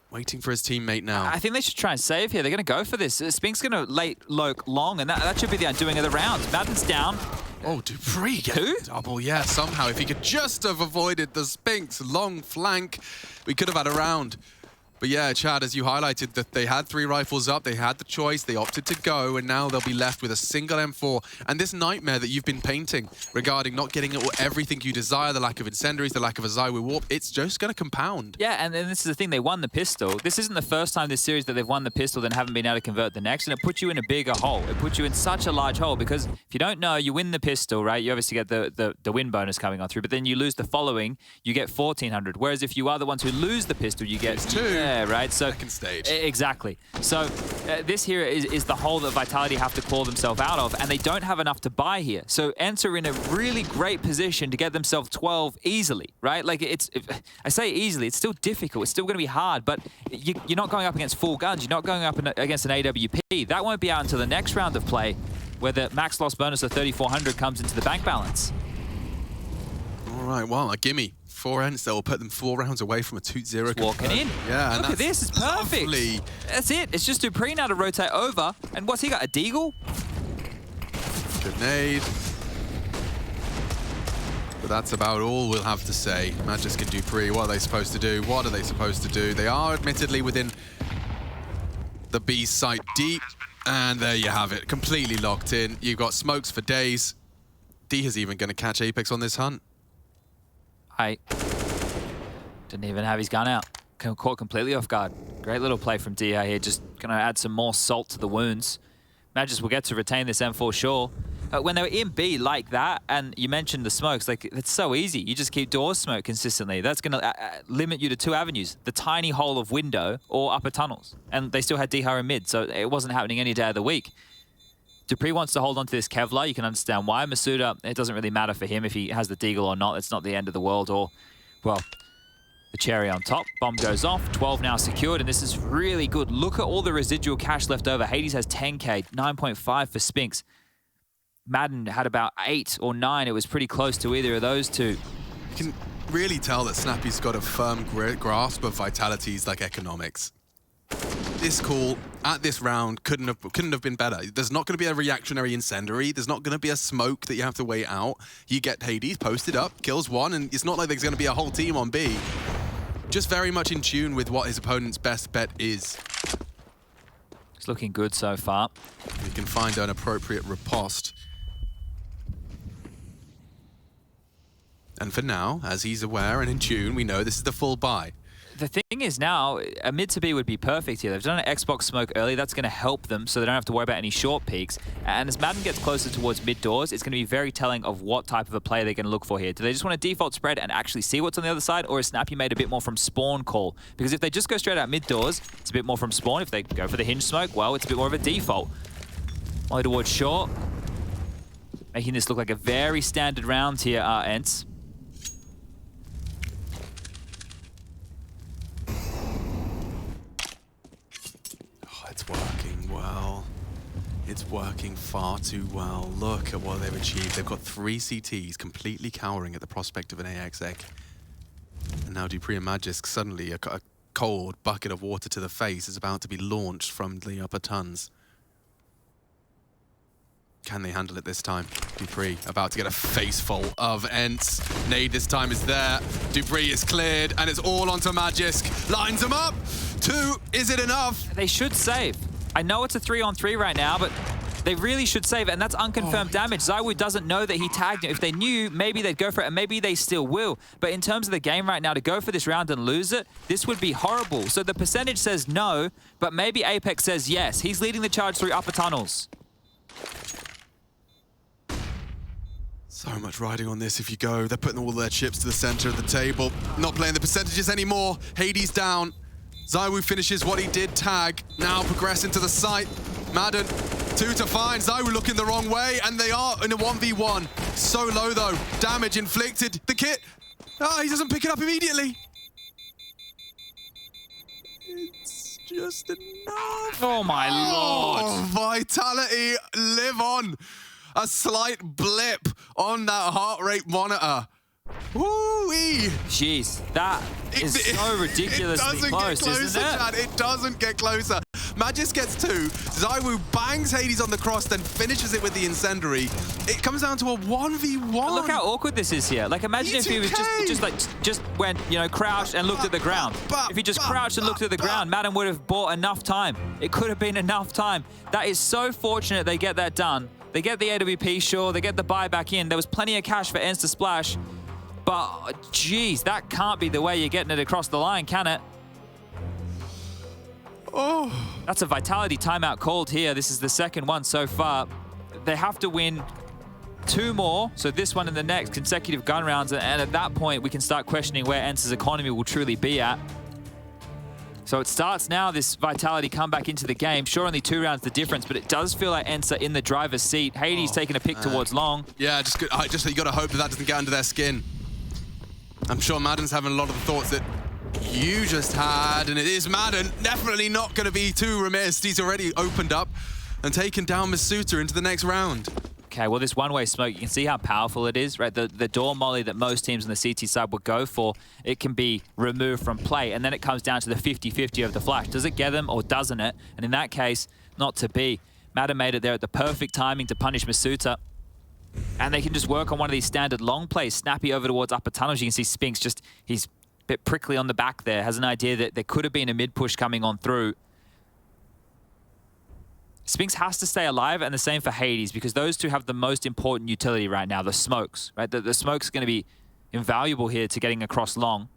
waiting for his teammate now. I think they should try and save here. They're going to go for this. Spinx going to late Loke long, and that should be the undoing of the round. Maden's down. Oh, dupreeh gets Who? double. Yeah, somehow. If he could just have avoided the Spinx long flank, we could have had a round. But yeah, Chad, as you highlighted, that they had 3 rifles up, they had the choice, they opted to go, and now they'll be left with a single M4. And this nightmare that you've been painting regarding not getting everything you desire, the lack of incendiaries, the lack of a ZywOo warp, it's just going to compound. Yeah, and then this is the thing, they won the pistol. This isn't the first time this series that they've won the pistol then haven't been able to convert the next, and it puts you in a bigger hole. It puts you in such a large hole, because if you don't know, you win the pistol, right? You obviously get the win bonus coming on through, but then you lose the following, you get 1,400. Whereas if you are the ones who lose the pistol, you get 2. Yeah, right? So Second stage. Exactly. So this here is the hole that Vitality have to claw themselves out of, and they don't have enough to buy here. So ENCE are in a really great position to get themselves 12 easily, right? Like I say easily, it's still difficult. It's still going to be hard, but you're not going up against full guns. You're not going up against an AWP. That won't be out until the next round of play, where the max loss bonus of 3,400 comes into the bank balance. All right, well, a gimme. 4 ENCE, that will put them 4 rounds away from a 2-0. Walking in. Yeah, Look at this, it's perfect. Lovely. That's it. It's just dupreeh now to rotate over. And what's he got, a deagle? Grenade. But that's about all we'll have to say. Magisk and dupreeh, what are they supposed to do? What are they supposed to do? They are admittedly within the B site deep. And there you have it, completely locked in. You've got smokes for days. Diha's even going to catch Apex on this hunt. I didn't even have his gun out. Caught completely off guard. Great little play from Diha here, just going to add some more salt to the wounds. Magisk will get to retain this M4 sure. When they were in B like that, and you mentioned the smokes, like it's so easy. You just keep door smoke consistently. That's going to limit you to 2 avenues, the tiny hole of window or upper tunnels. And they still had Diha in mid, so it wasn't happening any day of the week. dupreeh wants to hold on to this Kevlar. You can understand why. misutaaa, it doesn't really matter for him if he has the deagle or not. It's not the end of the world, or, well, the cherry on top. Bomb goes off. 12 now secured, and this is really good. Look at all the residual cash left over. Hades has 10k, 9.5 for Spinx. Maden had about 8 or 9. It was pretty close to either of those two. You can really tell that Snappi's got a firm grasp of Vitality's economics. This call at this round couldn't have been better. There's not going to be a reactionary incendiary. There's not going to be a smoke that you have to wait out. You get Hades posted up, kills 1, and it's not like there's going to be a whole team on B. Just very much in tune with what his opponent's best bet is. It's looking good so far. You can find an appropriate riposte. And for now, as he's aware and in tune, we know this is the full buy. The thing is now, a mid to B would be perfect here. They've done an Xbox smoke early. That's going to help them so they don't have to worry about any short peaks. And as Maden gets closer towards mid doors, it's going to be very telling of what type of a play they're going to look for here. Do they just want to default spread and actually see what's on the other side? Or is Snappi made a bit more from spawn call? Because if they just go straight out mid doors, it's a bit more from spawn. If they go for the hinge smoke, well, it's a bit more of a default. Molly towards short. Making this look like a very standard round here, ENCE. It's working well. It's working far too well. Look at what they've achieved. They've got 3 CTs completely cowering at the prospect of an AXX. And now dupreeh and Magisk, suddenly a cold bucket of water to the face is about to be launched from the upper tons. Can they handle it this time? dupreeh about to get a face full of ENCE. Nade this time is there. dupreeh is cleared, and it's all onto Magisk. Lines him up. 2, is it enough? They should save. I know it's a 3-on-3 right now, but they really should save it, and that's unconfirmed damage. ZywOo doesn't know that he tagged him. If they knew, maybe they'd go for it, and maybe they still will. But in terms of the game right now, to go for this round and lose it, this would be horrible. So the percentage says no, but maybe Apex says yes. He's leading the charge through upper tunnels. So much riding on this if you go. They're putting all their chips to the center of the table. Not playing the percentages anymore. Hades down. ZywOo finishes what he did, tag. Now progressing to the site. maden, 2 to find. ZywOo looking the wrong way, and they are in a 1v1. So low though. Damage inflicted. The kit. Ah, he doesn't pick it up immediately. It's just enough. Oh my lord. Oh, Vitality live on. A slight blip on that heart rate monitor. Woo-wee. Jeez, that is so ridiculously close, isn't it? Chad. It doesn't get closer. Magisk gets 2. ZywOo bangs Hades on the cross, then finishes it with the incendiary. It comes down to a 1v1. Look how awkward this is here. Like, imagine if he was just went, you know, crouched and looked at the ground. If he just crouched and looked at the ground, maden would have bought enough time. It could have been enough time. That is so fortunate they get that done. They get the AWP, sure. They get the buy back in. There was plenty of cash for ENCE to splash. But, geez, that can't be the way you're getting it across the line, can it? Oh. That's a Vitality timeout called here. This is the second one so far. They have to win 2 more, so this one and the next consecutive gun rounds, and at that point, we can start questioning where ENCE's economy will truly be at. So it starts now, this Vitality comeback into the game. Sure, only 2 rounds the difference, but it does feel like ENCE are in the driver's seat. Hades taking a pick towards long. Yeah, just you got to hope that doesn't get under their skin. I'm sure maden's having a lot of the thoughts that you just had, and it is maden. Definitely not going to be too remiss. He's already opened up and taken down misutaaa into the next round. Okay, well, this one-way smoke, you can see how powerful it is, right? The door molly that most teams on the CT side would go for, it can be removed from play, and then it comes down to the 50-50 of the flash. Does it get them or doesn't it? And in that case, not to be. maden made it there at the perfect timing to punish misutaaa. And they can just work on one of these standard long plays. Snappi over towards upper tunnels. You can see Spinx just, he's a bit prickly on the back there. Has an idea that there could have been a mid-push coming on through. Spinx has to stay alive, and the same for Hades, because those two have the most important utility right now, the smokes, right? The smoke's going to be invaluable here to getting across long.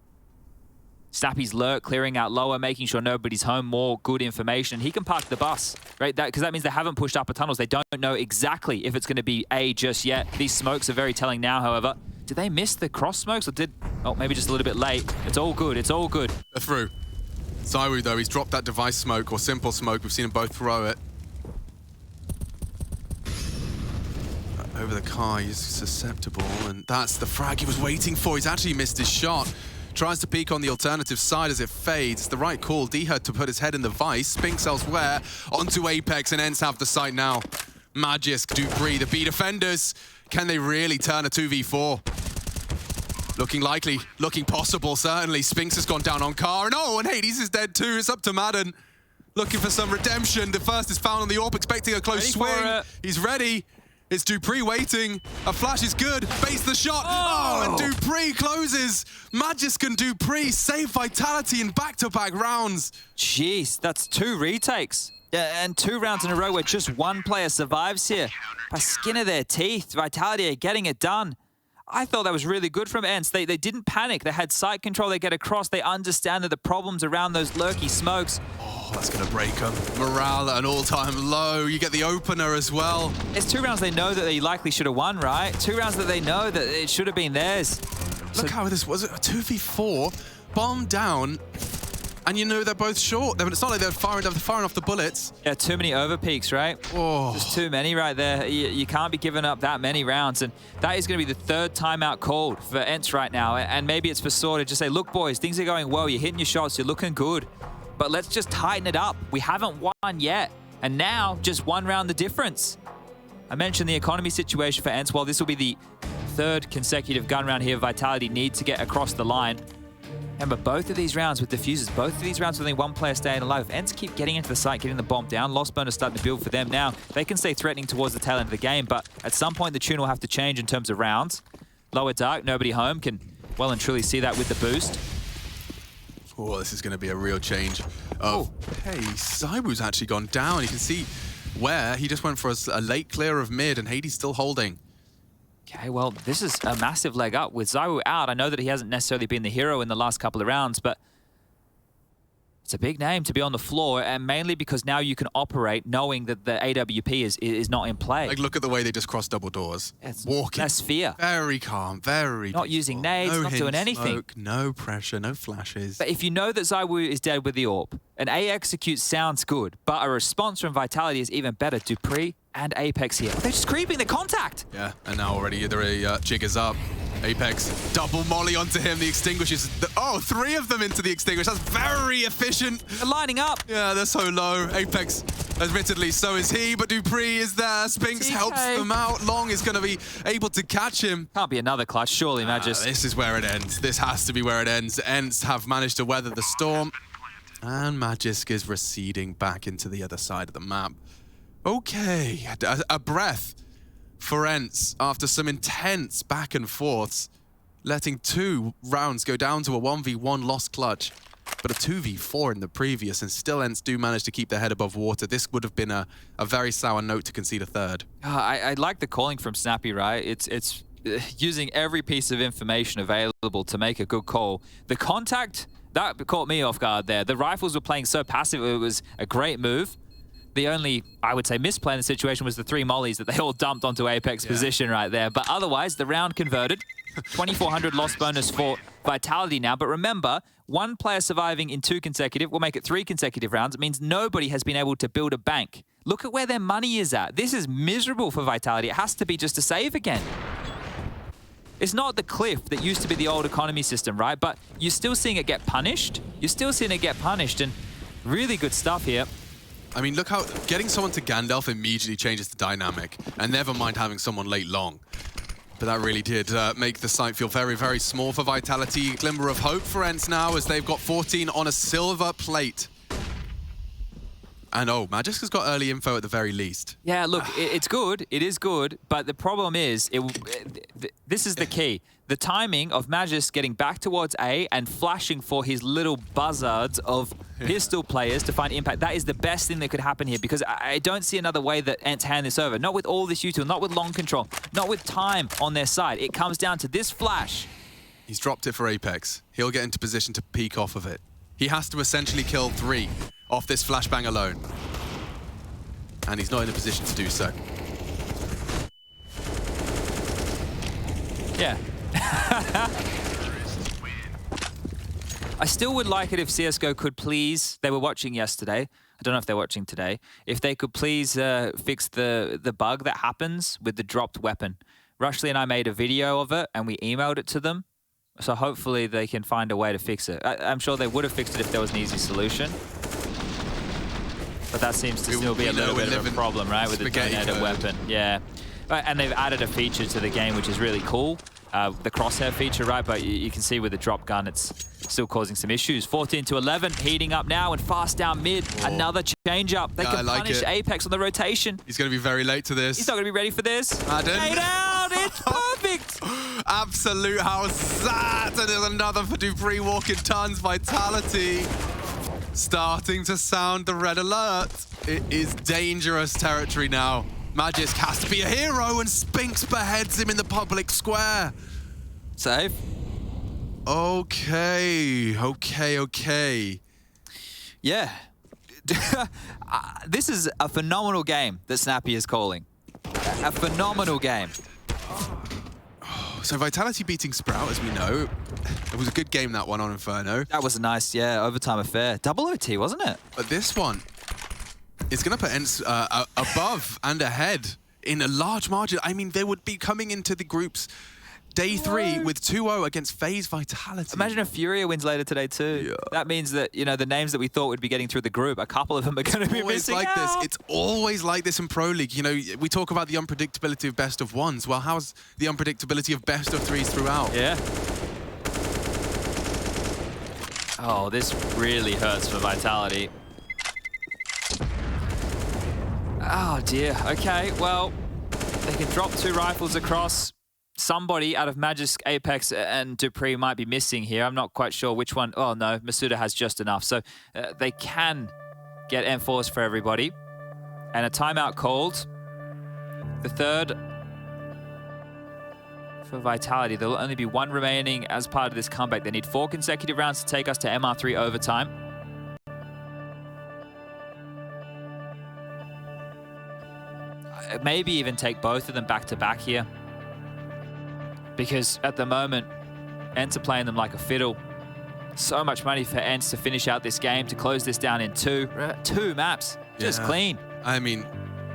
Snappi's lurk, clearing out lower, making sure nobody's home, more good information. He can park the bus, right? Because that means they haven't pushed upper tunnels. They don't know exactly if it's going to be A just yet. These smokes are very telling now, however. Did they miss the cross smokes, or did... Oh, maybe just a little bit late. It's all good. It's all good. They're through. ZywOo, though, he's dropped that device smoke, or simple smoke. We've seen them both throw it. Over the car, he's susceptible, and that's the frag he was waiting for. He's actually missed his shot. Tries to peek on the alternative side as it fades. It's the right call. D had to put his head in the vice. Spinx elsewhere. Onto Apex, and ENCE have the site now. Magisk, dupreeh, the B defenders. Can they really turn a 2v4? Looking likely, looking possible, certainly. Spinx has gone down on car, and oh, and Hades is dead too. It's up to maden. Looking for some redemption. The first is found on the AWP, expecting a close swing. He's ready. It's dupreeh waiting. A flash is good. Base the shot. Oh, and dupreeh closes. Magisk and dupreeh save Vitality in back-to-back rounds. Jeez, that's 2 retakes. Yeah, and 2 rounds in a row where just one player survives here. By skin of their teeth, Vitality are getting it done. I thought that was really good from ENCE. They didn't panic. They had site control. They get across. They understand that the problems around those lurky smokes. Oh, that's going to break them. Morale at an all-time low. You get the opener as well. It's 2 rounds they know that they likely should have won, right? 2 rounds that they know that it should have been theirs. Look how this was. A 2v4, bomb down, and you know they're both short. It's not like they're firing off the bullets. Yeah, too many overpeaks, right? Oh. Just too many right there. You can't be giving up that many rounds, and that is going to be the 3rd timeout called for ENCE right now. And maybe it's for Sword to just say, look, boys, things are going well. You're hitting your shots. You're looking good. But let's just tighten it up. We haven't won yet. And now, just 1 round the difference. I mentioned the economy situation for ENCE. Well, this will be the 3rd consecutive gun round here. Vitality need to get across the line. Remember, both of these rounds with diffusers, both of these rounds with only 1 player staying alive. If ENCE keep getting into the site, getting the bomb down, Lost Burner starting to build for them now. They can stay threatening towards the tail end of the game, but at some point the tune will have to change in terms of rounds. Lower dark, nobody home, can well and truly see that with the boost. Oh, this is going to be a real change. Oh, hey, ZywOo's actually gone down. You can see where he just went for a late clear of mid, and Hades still holding. Okay, well, this is a massive leg up with ZywOo out. I know that he hasn't necessarily been the hero in the last couple of rounds, but It's a big name to be on the floor, and mainly because now you can operate knowing that the AWP is not in play. Like, look at the way they just cross double doors. It's Walking. less fear. Very calm, very Not peaceful. using nades, no not hidden doing anything. Smoke, no pressure, no flashes. But if you know that ZywOo is dead with the AWP, an A execute sounds good, but a response from Vitality is even better. dupreeh and Apex here. They're just creeping the contact. Yeah, and now already the jig is up. Apex, double molly onto him. The extinguishers. Oh, 3 of them into the extinguish. That's very efficient. They're lining up. Yeah, they're so low. Apex, admittedly, so is he, but dupreeh is there. Spinx helps them out. Long is going to be able to catch him. Can't be another clutch, surely, Magisk. This is where it ends. This has to be where it ends. ENCE have managed to weather the storm. And Magisk is receding back into the other side of the map. Okay, a breath for ENCE after some intense back and forths, letting 2 rounds go down to a 1v1 lost clutch, but a 2v4 in the previous, and still ENCE do manage to keep their head above water. This would have been a very sour note to concede a third. I like the calling from Snappi, right? It's using every piece of information available to make a good call. The contact, that caught me off guard there. The rifles were playing so passive, it was a great move. The only, I would say, misplay in the situation was the 3 mollies that they all dumped onto Apex position right there. But otherwise, the round converted. 2,400 loss bonus for Vitality now. But remember, 1 player surviving in 2 consecutive will make it 3 consecutive rounds. It means nobody has been able to build a bank. Look at where their money is at. This is miserable for Vitality. It has to be just a save again. It's not the cliff that used to be the old economy system, right? But you're still seeing it get punished. You're still seeing it get punished, and really good stuff here. I mean, look how getting someone to Gandalf immediately changes the dynamic, and never mind having someone late long. But that really did make the site feel very, very small for Vitality. Glimmer of hope for ENCE now, as they've got 14 on a silver plate. And oh, Magisk has got early info at the very least. Yeah, look, it's good. It is good. But the problem is, this is the key. The timing of Magisk getting back towards A and flashing for his little buzzards of pistol players to find impact, that is the best thing that could happen here, because I don't see another way that ENCE hand this over. Not with all this util, not with long control, not with time on their side. It comes down to this flash. He's dropped it for Apex. He'll get into position to peek off of it. He has to essentially kill 3 off this flashbang alone. And he's not in a position to do so. Yeah. I still would like it if CSGO could please, they were watching yesterday, I don't know if they're watching today, if they could please fix the bug that happens with the dropped weapon. Rushley and I made a video of it and we emailed it to them. So hopefully they can find a way to fix it. I'm sure they would have fixed it if there was an easy solution. But that seems to still be a little bit of a problem, right? With the detonated weapon. Yeah. And they've added a feature to the game, which is really cool. The crosshair feature, right? But you can see with the drop gun, it's still causing some issues. 14 to 11, heating up now and fast down mid. Oh. Another change up. They can punish Apex on the rotation. He's going to be very late to this. He's not going to be ready for this. Maden. Made out. It's perfect. Absolute house that. And there's another for dupreeh walking tons. Vitality starting to sound the red alert. It is dangerous territory now. Magisk has to be a hero, and Spinx beheads him in the public square. Save. Okay. Yeah. This is a phenomenal game that Snappi is calling. A phenomenal game. So Vitality beating Sprout, as we know. It was a good game, that one on Inferno. That was a nice, overtime affair. Double OT, wasn't it? But this one, it's going to put ENCE above and ahead in a large margin. I mean, they would be coming into the groups day 3 with 2-0 against FaZe Vitality. Imagine if Furia wins later today too. Yeah. That means that, the names that we thought would be getting through the group, a couple of them are going to be missing out. It's always like this in Pro League. We talk about the unpredictability of best of ones. Well, how's the unpredictability of best of 3s throughout? Yeah. Oh, this really hurts for Vitality. Oh dear. Okay, well, they can drop 2 rifles across. Somebody out of Magisk, Apex, and dupreeh might be missing here. I'm not quite sure which one. Oh no, misutaaa has just enough. So they can get enforced for everybody. And a timeout called. The third for Vitality. There will only be 1 remaining as part of this comeback. They need 4 consecutive rounds to take us to MR3 overtime. maybe even take both of them back to back here. Because at the moment, ENCE are playing them like a fiddle. So much money for ENCE to finish out this game, to close this down in two maps. Just clean. I mean,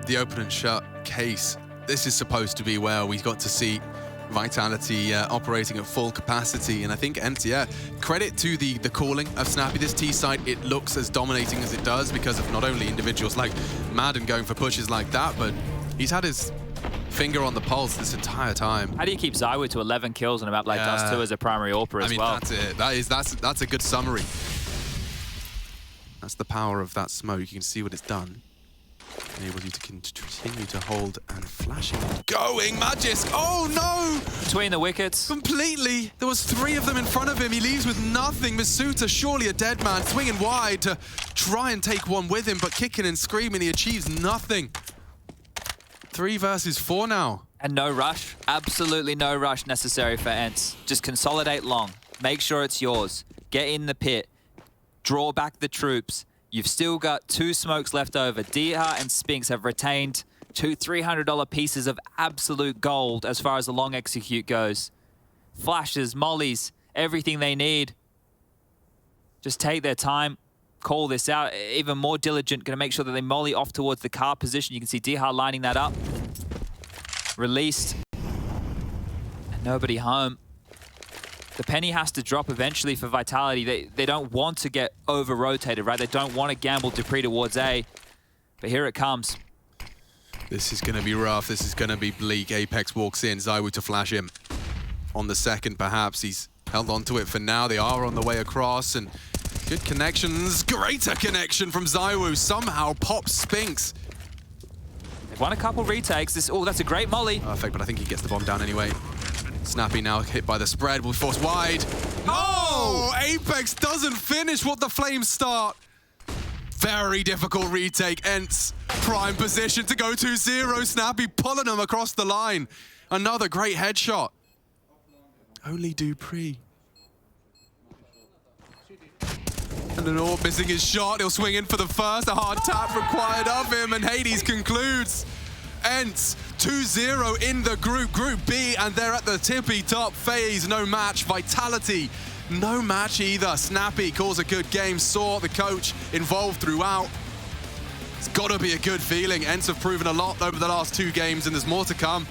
the open and shut case. This is supposed to be where we got to see Vitality operating at full capacity, and I think ENCE, yeah, credit to the calling of Snappi. This T site, it looks as dominating as it does because of not only individuals like Maden going for pushes like that, but he's had his finger on the pulse this entire time. How do you keep ZywOo to 11 kills on a map like Dust2 as a primary AWPer as well? I mean, that's it. That's a good summary. That's the power of that smoke. You can see what it's done. Enable you to continue to hold and flashing and going. Magisk! Oh no! Between the wickets. Completely. There was 3 of them in front of him. He leaves with nothing. misutaaa, surely a dead man, swinging wide to try and take one with him, but kicking and screaming, he achieves nothing. 3 versus 4 now. And no rush. Absolutely no rush necessary for ENCE. Just consolidate long. Make sure it's yours. Get in the pit. Draw back the troops. You've still got 2 smokes left over. dupreeh and Spinx have retained 2 $300 pieces of absolute gold as far as the long execute goes. Flashes, mollies, everything they need. Just take their time, call this out. Even more diligent, going to make sure that they molly off towards the car position. You can see dupreeh lining that up. Released. And nobody home. The penny has to drop eventually for Vitality. They don't want to get over-rotated, right? They don't want to gamble dupreeh towards A. But here it comes. This is going to be rough. This is going to be bleak. Apex walks in. ZywOo to flash him. On the second, perhaps. He's held onto it for now. They are on the way across. And good connections. Greater connection from ZywOo. Somehow pops Spinx. They've won a couple retakes. Oh, that's a great molly. Perfect, but I think he gets the bomb down anyway. Snappi now hit by the spread, will force wide. Oh! Apex doesn't finish what the Flames start. Very difficult retake. ENCE, prime position to go 2-0. Snappi pulling him across the line. Another great headshot. Only dupreeh. And an AWP missing his shot. He'll swing in for the first. A hard tap required of him, and Hades concludes. ENCE 2-0 in the Group B, and they're at the tippy top phase. No match. Vitality, no match either. Snappi calls a good game, saw the coach involved throughout. It's got to be a good feeling. ENCE have proven a lot over the last 2 games, and there's more to come.